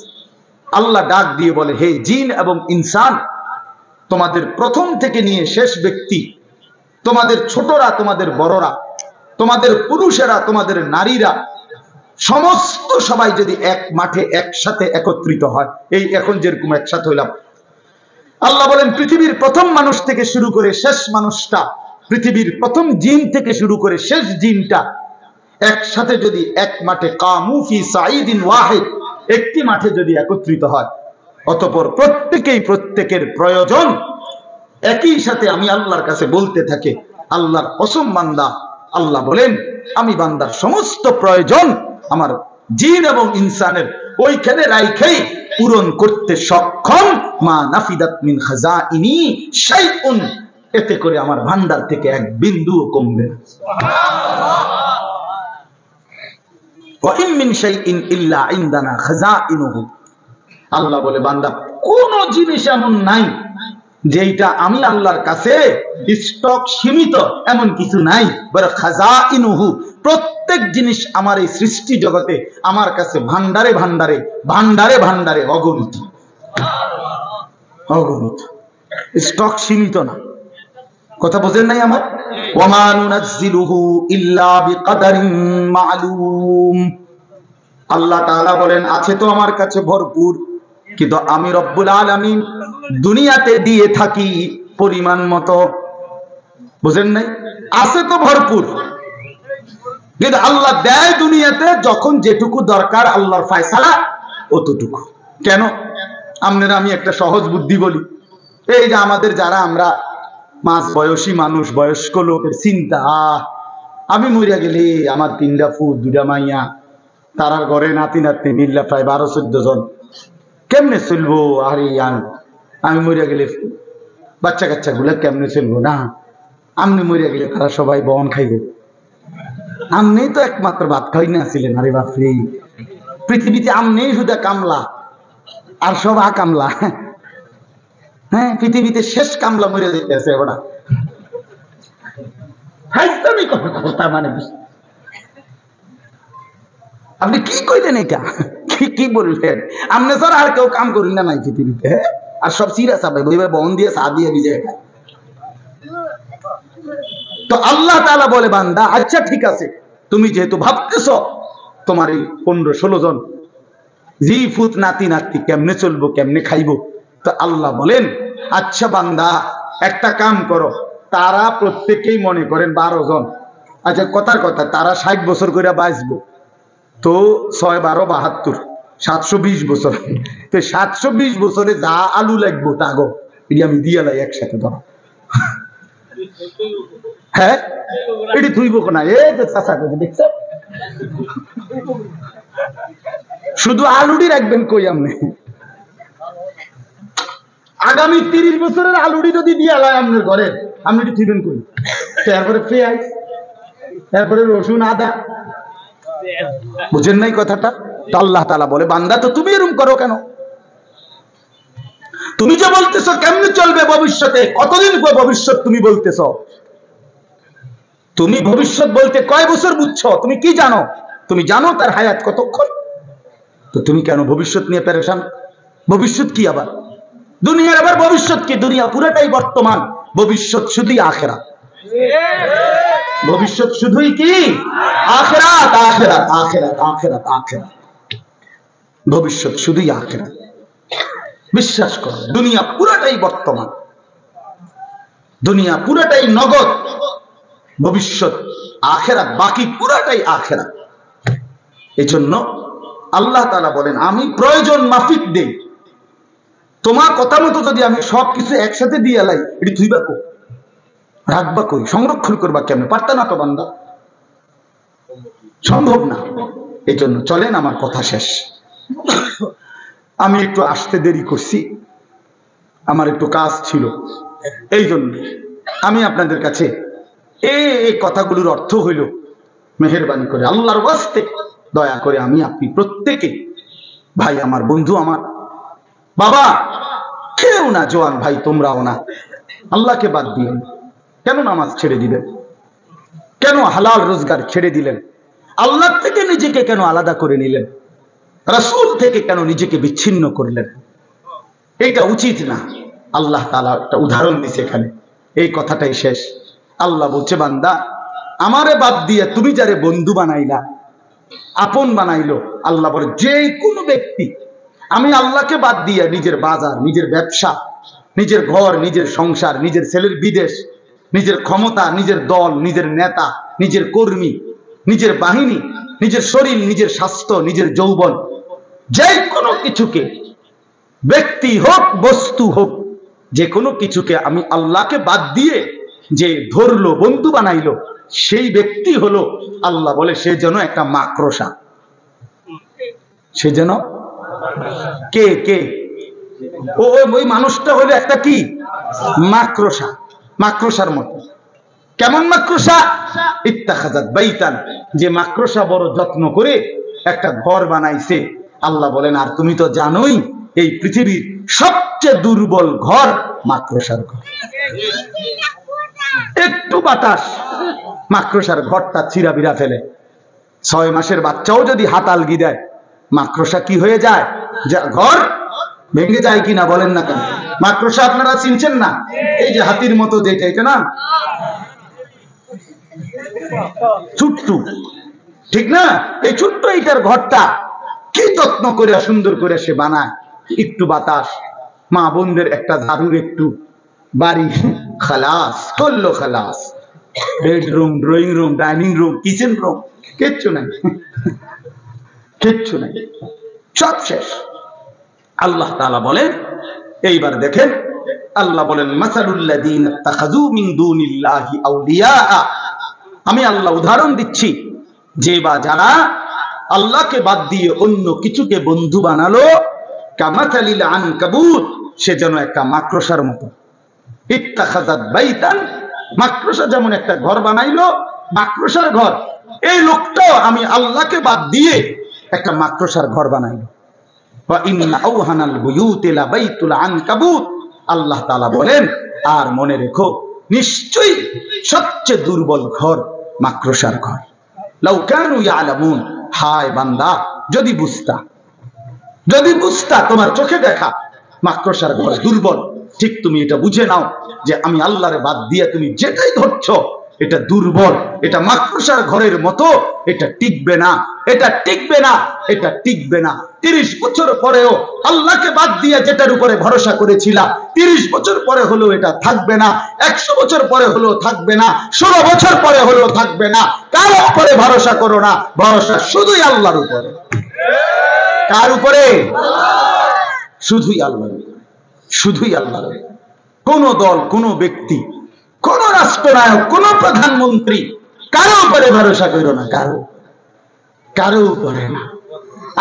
আল্লাহ ডাক দিয়ে বলে, হে জিন এবং ইনসান, তোমাদের প্রথম থেকে নিয়ে শেষ ব্যক্তি, তোমাদের ছোটরা, তোমাদের বড়রা, তোমাদের পুরুষেরা, তোমাদের নারীরা, সমস্ত সবাই যদি এক মাঠে একসাথে একত্রিত হয়, এই এখন যেরকম একসাথে হইলাম, আল্লাহ বলেন পৃথিবীর প্রথম মানুষ থেকে শুরু করে শেষ মানুষটা, পৃথিবীর প্রথম জিন থেকে শুরু করে শেষ জিনটা একসাথে যদি এক মাঠে কামু ফি সাইদিন ওয়াহিদ, একটি মাঠে যদি একত্রিত হয়, অতঃপর প্রত্যেকেই প্রত্যেকের প্রয়োজন একই সাথে আমি আল্লাহর কাছে বলতে থাকে, আল্লাহর কসম বান্দা, আল্লাহ বলেন আমি বান্দার সমস্ত প্রয়োজন আমার জিন এবং ইনসানের ওইখানে রাইখেই পূরণ করতে সক্ষম। মা নাফিদাত মিন খাজাইনি শাইউন, এতে করে আমার ভান্ডার থেকে এক বিন্দুও কমবে না। ওয়া ইন মিন শাইইন ইল্লা ইনদানা খাজাইনুহু, আল্লাহ বলে বান্দা কোন জিনিস এমন নাই যেটা আমি আল্লাহর কাছে স্টক সীমিত, এমন কিছু নাই। বলে খাজাইনুহু, প্রত্যেক জিনিস আমার এই সৃষ্টি জগতে আমার কাছে ভান্ডারে ভান্ডারে ভান্ডারে ভান্ডারে অগণিত, অগণিত, স্টক সীমিত না। কথা বোঝেন নাই আমার? ওয়ামা নুনাজ্জিলুহু ইল্লা বিকদারিন মা'লুম, আল্লাহ তাআলা বলেন আছে তো আমার কাছে ভরপুর, কিন্তু আমি রব্বুল আলামিন দুনিয়াতে দিয়ে থাকি পরিমাণ মতো। বুঝেন নাই? আছে তো ভরপুর, কিন্তু আল্লাহ দেয় দুনিয়াতে যখন যেটুকু দরকার, আল্লাহর ফয়সালা অতটুকু। কেন? আপনারা আমি একটা সহজ বুদ্ধি বলি, এই যে আমাদের যারা আমরা মাঝ বয়সী মানুষ, বয়স্ক লোকের চিন্তা, আমি মরিয়া গেলে আমার 3টা ফুট 2টা মাইয়া, তারার ঘরে নাতি নাতনি মিল্লা প্রায় 12-14 জন, কেমনে চলবো? আরে আমি মরিয়া গেলে বাচ্চা কাচ্চা গুলা কেমনে চলবো? না, আমনি মরিয়া গেলে তারা সবাই বন খাইবে, আমনি তো একমাত্র ভাত খাই না ছিলেন। আরে বাপরে, পৃথিবীতে আমনি শুধু কামলা আর সব কামলা। হ্যাঁ, পৃথিবীতে শেষ কামলা মরে যেতেছে ওরা। কথা মানে আপনি কি কইলেন? এটা কি বললেন? আপনি স্যার আর কেউ কাম করি না নাই পৃথিবীতে, আর সব চিরা চাপাই বন দিয়ে চা দিয়ে ভিজে। তো আল্লাহ তাআলা বলে বান্দা আচ্ছা ঠিক আছে, তুমি যেহেতু ভাবতেছ তোমার এই 15-16 জন জি ফুত নাতি নাতি কেমনে চলবো, কেমনে খাইবো, তো আল্লাহ বলেন আচ্ছা বান্দা একটা কাম করো, তারা প্রত্যেকেই মনে করেন 12 জন, আচ্ছা কথার কথা তারা 60 বছর করে বাঁচবো, তো 6-12-72 720 বছর, তো 720 বছরে যা আলু লাগবো তাগো এটি আমি দিয়ে লাই একসাথে। ধরো হ্যাঁ, এটি ধুইব না, এই যে চাষা করে দেখছ, শুধু আলুটি রাখবেন কই আপনি? আগামী 30 বছরের আলুটি যদি দিয়ে লাই আপনার ঘরে, আপনি এটি থিবেন কই? তারপরে পেঁয়াজ, তারপরে রসুন আদা, বুঝেন নাই কথাটা? তো আল্লাহ তাআলা বলে বান্দা তো তুমি এরকম করো কেন? তুমি যে বলতেছো কেমনে চলবে ভবিষ্যতে, কতদিন ভবিষ্যৎ তুমি বলতেছো, তুমি ভবিষ্যৎ বলতে কয় বছর বুঝছো? তুমি কি জানো? তুমি জানো তার হায়াত কতক্ষণ? তো তুমি কেন ভবিষ্যৎ নিয়ে পেরেশান? ভবিষ্যৎ কি আবার? দুনিয়ার আবার ভবিষ্যৎ কি? দুনিয়া পুরোটাই বর্তমান, ভবিষ্যৎ শুধুই আখিরাত। ভবিষ্যৎ শুধুই কি? আখিরাত, আখিরাত, আখিরাত, আখিরাত, আখিরাত। ভবিষ্যৎ শুধুই আখিরাত। বিশ্বাস করো, দুনিয়া পুরোটাই বর্তমান, দুনিয়া পুরোটাই নগদ, ভবিষ্যৎ আখিরাত, বাকি পুরোটাই আখিরাত। এজন্য আল্লাহ তাআলা বলেন আমি প্রয়োজন মাফিক দেই, তোমার কথা মতো যদি আমি সবকিছু একসাথে দিয়ে লাই, এটি থুইবা কই, রাখবা কই, সংরক্ষণ করবা কেমনে? পারতা না তো বান্দা, সম্ভব না। এই জন্য চলেন, আমার কথা শেষ, আমি একটু আসতে দেরি করছি, আমার একটু কাজ ছিল, এই জন্য আমি আপনাদের কাছে এই কথাগুলোর অর্থ হইল মেহেরবানি করে আল্লাহর ওয়াস্তে দয়া করে আমি আপনি প্রত্যেকে, ভাই আমার, বন্ধু আমার, বাবা কেউ না, জওয়ান ভাই তোমরাও না, আল্লাহকে বাদ দিয়ে কেন নামাজ ছেড়ে দিলেন? কেন হালাল রোজগার ছেড়ে দিলেন? আল্লাহ থেকে নিজেকে কেন আলাদা করে নিলেন? রাসূল থেকে কেন নিজেকে বিচ্ছিন্ন করলেন? এটা উচিত না। আল্লাহ তাআলা একটা উদাহরণ দিয়েছে এখানে, এই কথাটাই শেষ। আল্লাহ বলছে, বান্দা আমারে বাদ দিয়ে তুমি যারে বন্ধু বানাইলা, আপন বানাইলো, আল্লাহ বলে যে কোনো ব্যক্তি আমি আল্লাহকে বাদ দিয়ে নিজের বাজার, নিজের ব্যবসা, নিজের ঘর, নিজের সংসার, নিজের ছেলের বিদেশ, নিজের ক্ষমতা, নিজের দল, নিজের নেতা, নিজের কর্মী, নিজের বাহিনী, নিজের শরীর, নিজের স্বাস্থ্য, নিজের যৌবন, যে কোনো কিছুকে, ব্যক্তি হোক বস্তু হোক, যে কোনো কিছুকে আমি আল্লাহকে বাদ দিয়ে যে ধরলো, বন্ধু বানাইলো, সেই ব্যক্তি হলো, আল্লাহ বলে সে যেন একটা মাকড়সা। সে যেন কে কে ওই মানুষটা হলো একটা কি মাকড়সা, মাকড়সার মতো। কেমন মাকড়সা? ইত্তাখাযাত বাইতান, যে মাকড়সা বড় যত্ন করে একটা ঘর বানাইছে। আল্লাহ বলেন আর তুমি তো জানোই এই পৃথিবীর সবচেয়ে দুর্বল ঘর মাকড়সার ঘর। একটু বাতাস মাকড়সার ঘরটা চিরা বিরা ফেলে। 6 মাসের বাচ্চাও যদি হাত আলগি দেয়, মাকড়সা কি হয়ে যায়? ঘর ভেঙে যায় কিনা বলেন না কেন? মাকড়সা আপনারা চিনছেন না? এই যে হাতির মতো যেটা, এটা না ছোট্ট, ঠিক না? এই ছোট্ট এইটার ঘরটা কি যত্ন করে সুন্দর করে সে বানায়। একটু বাতাস, মা বোনদের একটা ঝাড়ুর একটু বাড়ি, খালাস করলো, খালাস। Bedroom, drawing room, dining room, kitchen room, কিচ্ছু নাই, কিচ্ছু নাই, সব শেষ। আল্লাহ তাআলা বলেন, এইবার দেখেন, আল্লাহ বলেন মাসালুল্লাযীনা ইত্তাখাযু মিন দুনিল্লাহি আউলিয়া, আমি আল্লাহ উদাহরণ দিচ্ছি যে বা যারা আল্লাহকে বাদ দিয়ে অন্য কিছুকে বন্ধু বানালো, কামাথালিল আনকাবুত, সে যেন একটা মাকড়সার মতো। ইত্তাখাযাত বাইতান, মাকড়সা যেমন একটা ঘর বানাইলো, মাকড়সার ঘর। এই লোকটাও আমি আল্লাহকে বাদ দিয়ে একটা মাকড়সার ঘর বানাইলো। ওয়া ইন্না আওহানাল বুয়ুতি লাবাইতুল আনকাবুত, আল্লাহ তাআলা বলেন আর মনে রেখো নিশ্চয়ই সবচেয়ে দুর্বল ঘর মাকড়সার ঘর। লাউ কানু ইয়ালামুন, হায় বান্দা যদি বুঝতা, যদি বুঝতা, তোমার চোখে দেখা মাকড়সার ঘর দুর্বল, ঠিক তুমি এটা বুঝে নাও যে আমি আল্লাহরে বাদ দিয়ে তুমি যেটাই ধরছো এটা দুর্বল, এটা মাকড়সার ঘরের মতো, এটা টিকবে না, এটা টিকবে না, এটা টিকবে না। 30 বছর পরেও আল্লাহকে বাদ দিয়ে যেটার উপরে ভরসা করেছিলা, 30 বছর পরে হলো এটা থাকবে না, 100 বছর পরে হলো থাকবে না, 16 বছর পরে হলো থাকবে না। কার উপরে ভরসা করো না, ভরসা শুধুই আল্লাহর উপরে। কার উপরে? শুধুই আল্লাহর উপরে, শুধুই আল্লাহর উপরে। কোন দল, কোন ব্যক্তি, কোন রাষ্ট্রনায়ক, কোন প্রধানমন্ত্রী, কারো উপরে ভরসা করো না, কারো উপরে না।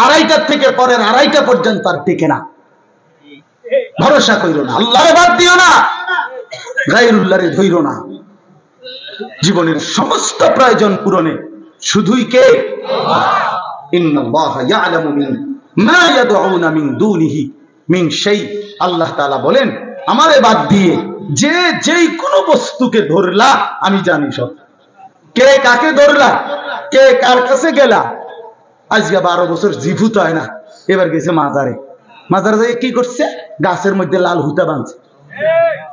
2:30 থেকে পরের 2:30 পর্যন্ত আর টিকে না, ভরসা করো না, আল্লাহরে বাদ দিও না, গায়রুল্লাহরে ধইরো না। জীবনের সমস্ত প্রয়োজন পূরণে শুধুই কে? ইন্নাল্লাহা ইয়ালামু মা ইয়াদউনা মিন দুনিহি মিন শাই। আল্লাহ তাআলা বলেন আমারে বাদ দিয়ে যে যেই কোনো বস্তুকে ধরলা আমি জানি সব। কে কাকে ধরলা, কে কার কাছে গেলা। আজকে 12 বছর জিভুত হয় না, এবার গেছে মাজারে। মাজারে যাই কি করছে? গাছের মধ্যে লাল হুতা বাঁধছে।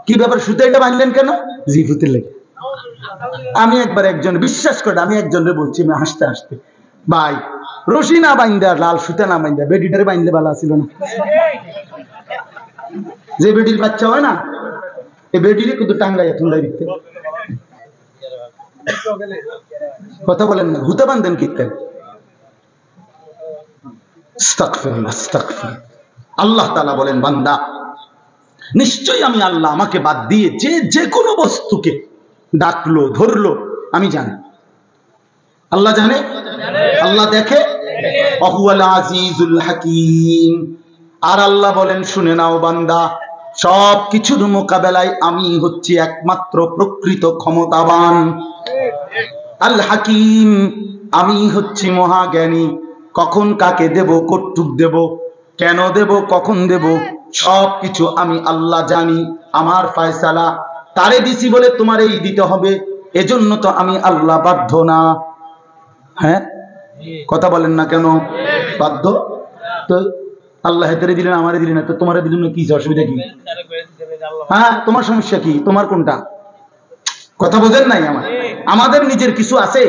কি ব্যাপার, সুতাইটা বাঁধলেন কেন? জিভুতের লেগে। আমি একবার একজন, বিশ্বাস করে আমি একজনের বলছি, আমি হাসতে হাসতে, ভাই রশি না বাইন্দা, লাল সুতা না বাইন্দা বেডিটারে বাইন্দে ভালো ছিল না? যে বেডির বাচ্চা হয় না, এই বেডিরে কিন্তু টাঙ্গাইয়া তুলাই দিতে। কথা বলেন না, হুতা বান্ধেন কিতেন। আস্তাগফিরুল্লাহ, আস্তাগফিরুল্লাহ। আল্লাহ তাআলা বলেন বান্দা নিশ্চয়ই আমি আল্লাহ আমাকে বাদ দিয়ে যে যে কোনো বস্তুকে ডাকলো, ধরলো আমি জানি। আল্লাহ জানে, আল্লাহ দেখে। ওয়াহুয়াল আজিজুল হাকিম। আর আল্লাহ বলেন শুনে নাও বান্দা, সব কিছুর মোকাবেলায় আমি হচ্ছি একমাত্র প্রকৃত ক্ষমতাবান। আল হাকিম, আমি হচ্ছি মহাজ্ঞানী। কখন কাকে দেব, কটুক দেব, কেন দেব, কখন দেব, সব কিছু আমি আল্লাহ জানি। আমার ফয়সালা তারে দিছি বলে তোমার এই দিতে হবে, এজন্য তো আমি আল্লাহ বাধ্য না। হ্যাঁ, কথা বলেন না কেন? বাধ্য তো আল্লাহ হেতারে দিলেন, আমারে দিলেন না, তো তোমার দিলেন না, কি অসুবিধা কি? হ্যাঁ, তোমার সমস্যা কি? তোমার কোনটা? কথা বোঝেন নাই? আমাদের নিজের কিছু আছে,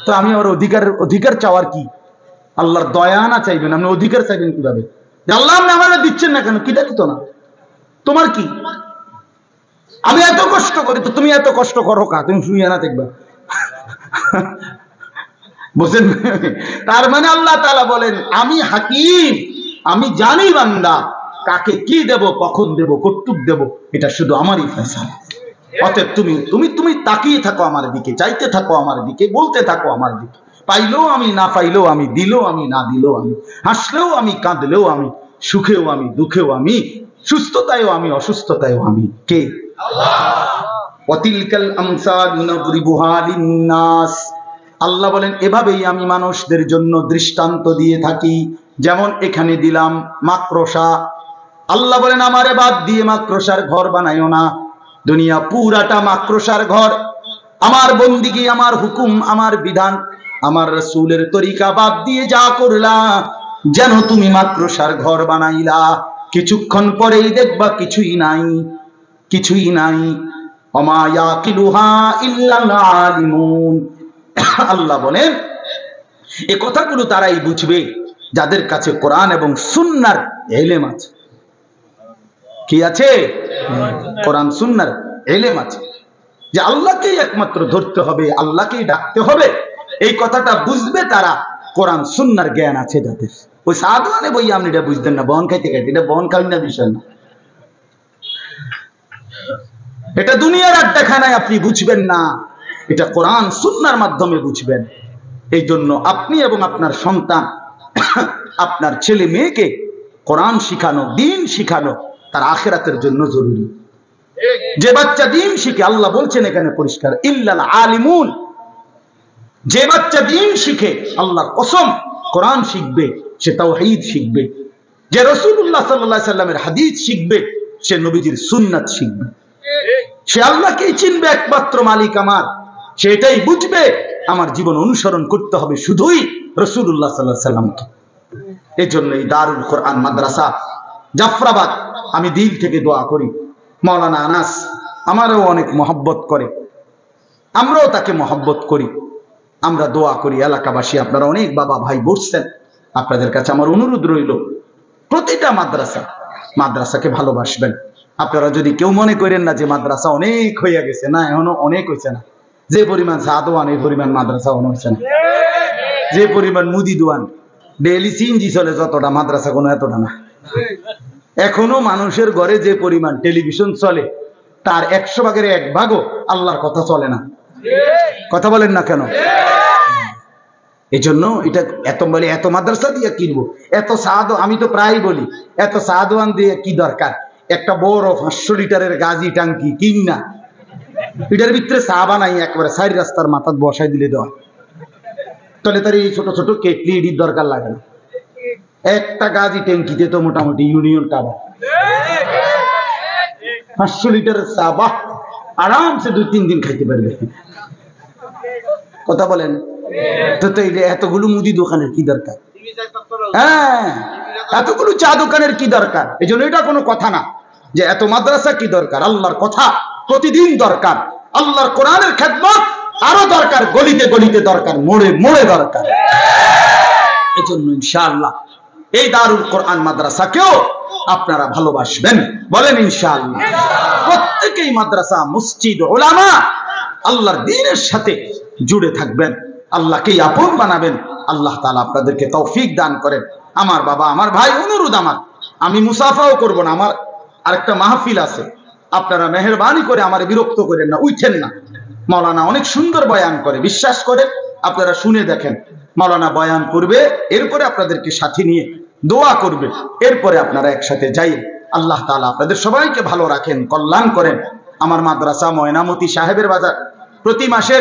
তো আমি আমার অধিকার চাওয়ার কি? আল্লাহর দয়া না চাইবেন, আপনি অধিকার চাইবেন কিভাবে? আল্লাহ আপনি আমাদের দিচ্ছেন না কেন? কিটা দিত না? তোমার কি? আমি এত কষ্ট করি, তো তুমি এত কষ্ট করো কা? তুমি শুয়ে না দেখবা। বুঝেন? তার মানে আল্লাহ তাআলা বলেন আমি হাকিম, আমি জানি বান্দা কাকে কি দেব, কখন দেব, কতটুক দেব, এটা শুধু আমারই ফয়সালা। অতএব তুমি তুমি তুমি তাকিয়ে থাকো আমার দিকে, চাইতে থাকো আমার দিকে, বলতে থাকো আমার দিকে। পাইলেও আমি, না পাইলেও আমি, দিলেও আমি, না দিলেও আমি, হাসলেও আমি, কাঁদলেও আমি, সুখেও আমি, দুঃখেও আমি, সুস্থতায়ও আমি, অসুস্থতায়ও আমি। কে? ওয়াতিলকাল আমসালু নাদরিবুহা লিন্নাস। আল্লাহ বলেন এভাবেই আমি মানুষদের জন্য দৃষ্টান্ত দিয়ে থাকি। যেমন এখানে দিলাম মাকড়সা। আল্লাহ বলেন আমারে বাদ দিয়ে মাকড়সার ঘর বানাইও না। দুনিয়া পুরাটা মাকড়সার ঘর। আমার বন্দিগি, আমার হুকুম, আমার বিধান, আমার রাসূলের তরিকা বাদ দিয়ে যা করলা, যেন তুমি মাকড়সার ঘর বানাইলা। কিছুক্ষণ পরেই দেখবা কিছুই নাই, কিছুই নাই। ওমা ইয়াকিলুহা ইল্লাল আলিমুন। আল্লাহ বলেন এই কথাগুলো তারাই বুঝবে যাদের কাছে কোরআন এবং সুন্নাহর ইলম আছে। কি আছে? কোরআন সুন্নাহর ইলম আছে, যে আল্লাহকেই একমাত্র ধরতে হবে, আল্লাহকেই ডাকতে হবে। এই কথাটা বুঝবে তারা, কোরআন সুন্নাহর জ্ঞান আছে যাদের। ওই সাধুয়ানে বই আপনি এটা বুঝতেন না, বন খাইতে খাইতে, এটা বন খাই না বিষয় না। এটা দুনিয়ার আড্ডাখানায় আপনি বুঝবেন না, এটা কোরআন সুন্নাহর মাধ্যমে বুঝবেন। এই জন্য আপনি এবং আপনার সন্তান, আপনার ছেলে মেয়েকে কোরআন শিখানো, দ্বীন শিখানো তার আখিরাতের জন্য জরুরি। যে বাচ্চা দ্বীন শিখে, আল্লাহ বলছেন এখানে পরিষ্কার, ইল্লাল আলিমুন, যে বাচ্চা দ্বীন শিখে, আল্লাহর কসম কোরআন শিখবে, সে তাওহীদ শিখবে। যে রাসূলুল্লাহ সাল্লাল্লাহু আলাইহি সাল্লামের হাদিস শিখবে, সে নবীজির সুন্নাত শিখবে। সে আল্লাহকেই চিনবে একমাত্র মালিক আমার, সে এটাই বুঝবে আমার জীবন অনুসরণ করতে হবে শুধুই রাসূলুল্লাহ সাল্লাল্লাহু আলাইহি সাল্লামকে। এই জন্য এই দারুল কোরআন মাদ্রাসা জাফরাবাদ, আমি দিল থেকে দোয়া করি, মাওলানা আনাস আমারও অনেক মহব্বত করে, আমরাও তাকে মহব্বত করি। আমরা দোয়া করি এলাকাবাসী, আপনারা অনেক বাবা ভাই বসছেন, আপনাদের কাছে আমার অনুরোধ রইল প্রতিটা মাদ্রাসাকে ভালোবাসবেন। আপনারা যদি কেউ মনে করেন না যে মাদ্রাসা অনেক হয়ে গেছে, না, এখনো অনেক হয়েছে না। যে পরিমাণ সাদওয়ান, এই পরিমাণ মাদ্রাসা অনেক হয়েছে না। যে পরিমাণ মুদি দোয়ান, ডেইলি সিএনজি চলে যতটা, মাদ্রাসা কোনো এতটা না। এখনো মানুষের ঘরে যে পরিমাণ টেলিভিশন চলে, তার 100 ভাগের 1 ভাগও আল্লাহর কথা চলে না। কথা বলেন না কেন? এই জন্য এটা এত মাদ্রাসা দিয়ে কিনবো, এত সাদ, আমি তো প্রায় বলি এত সাদওয়ান দিয়ে কি দরকার? একটা বড় 500 লিটারের গাজি টাঙ্কি কিন না, এটার ভিতরে চা বানাই একবারে 4 রাস্তার মাথা বসাই দিলে দেওয়া, তাহলে তার এই ছোট ছোট কেটলি এডির দরকার লাগে না। একটা গাজি ট্যাঙ্কিতে তো মোটামুটি ইউনিয়ন কাবা 500 লিটারের চা, বাহ, আরামসে 2-3 দিন খাইতে পারবে। কথা বলেন তো, এতগুলো মুদি দোকানের কি দরকার? হ্যাঁ, এতগুলো চা দোকানের কি দরকার? এই জন্য এটা কোনো কথা না যে এত মাদ্রাসা কি দরকার। আল্লাহর কথা প্রতিদিন দরকার, আল্লাহর কোরআনের খেদমত আরো দরকার, গলিতে গলিতে দরকার, মোড়ে মোড়ে দরকার। এই জন্য ইনশাআল্লাহ এই দারুল কোরআন মাদ্রাসাকেও আপনারা ভালোবাসবেন, বলেন ইনশাআল্লাহ। প্রত্যেকেই মাদ্রাসা, মসজিদ, উলামা, আল্লাহর দ্বীনের সাথে জুড়ে থাকবেন, আল্লাহকেই আপন বানাবেন। আল্লাহ তাআলা আপনাদেরকে তৌফিক দান করেন। আমার বাবা, আমার ভাই, অনুরোধ আমার, আমি মুসাফাও করব না, আমার আরেকটা মাহফিল আছে, আপনারা মেহেরবানি করে আমারে বিরক্ত করেন না, উঠেন না। মাওলানা অনেক সুন্দর বয়ান করে, বিশ্বাস করেন, আপনারা শুনে দেখেন। মাওলানা বয়ান করবে, এরপরে আপনাদেরকে সাথে নিয়ে দোয়া করবে, এরপরে আপনারা একসাথে যাই। আল্লাহ তাআলা আপনাদের সবাইকে ভালো রাখেন, কল্যাণ করেন। আমার মাদ্রাসা ময়নামতি সাহেবের বাজার প্রতি মাসে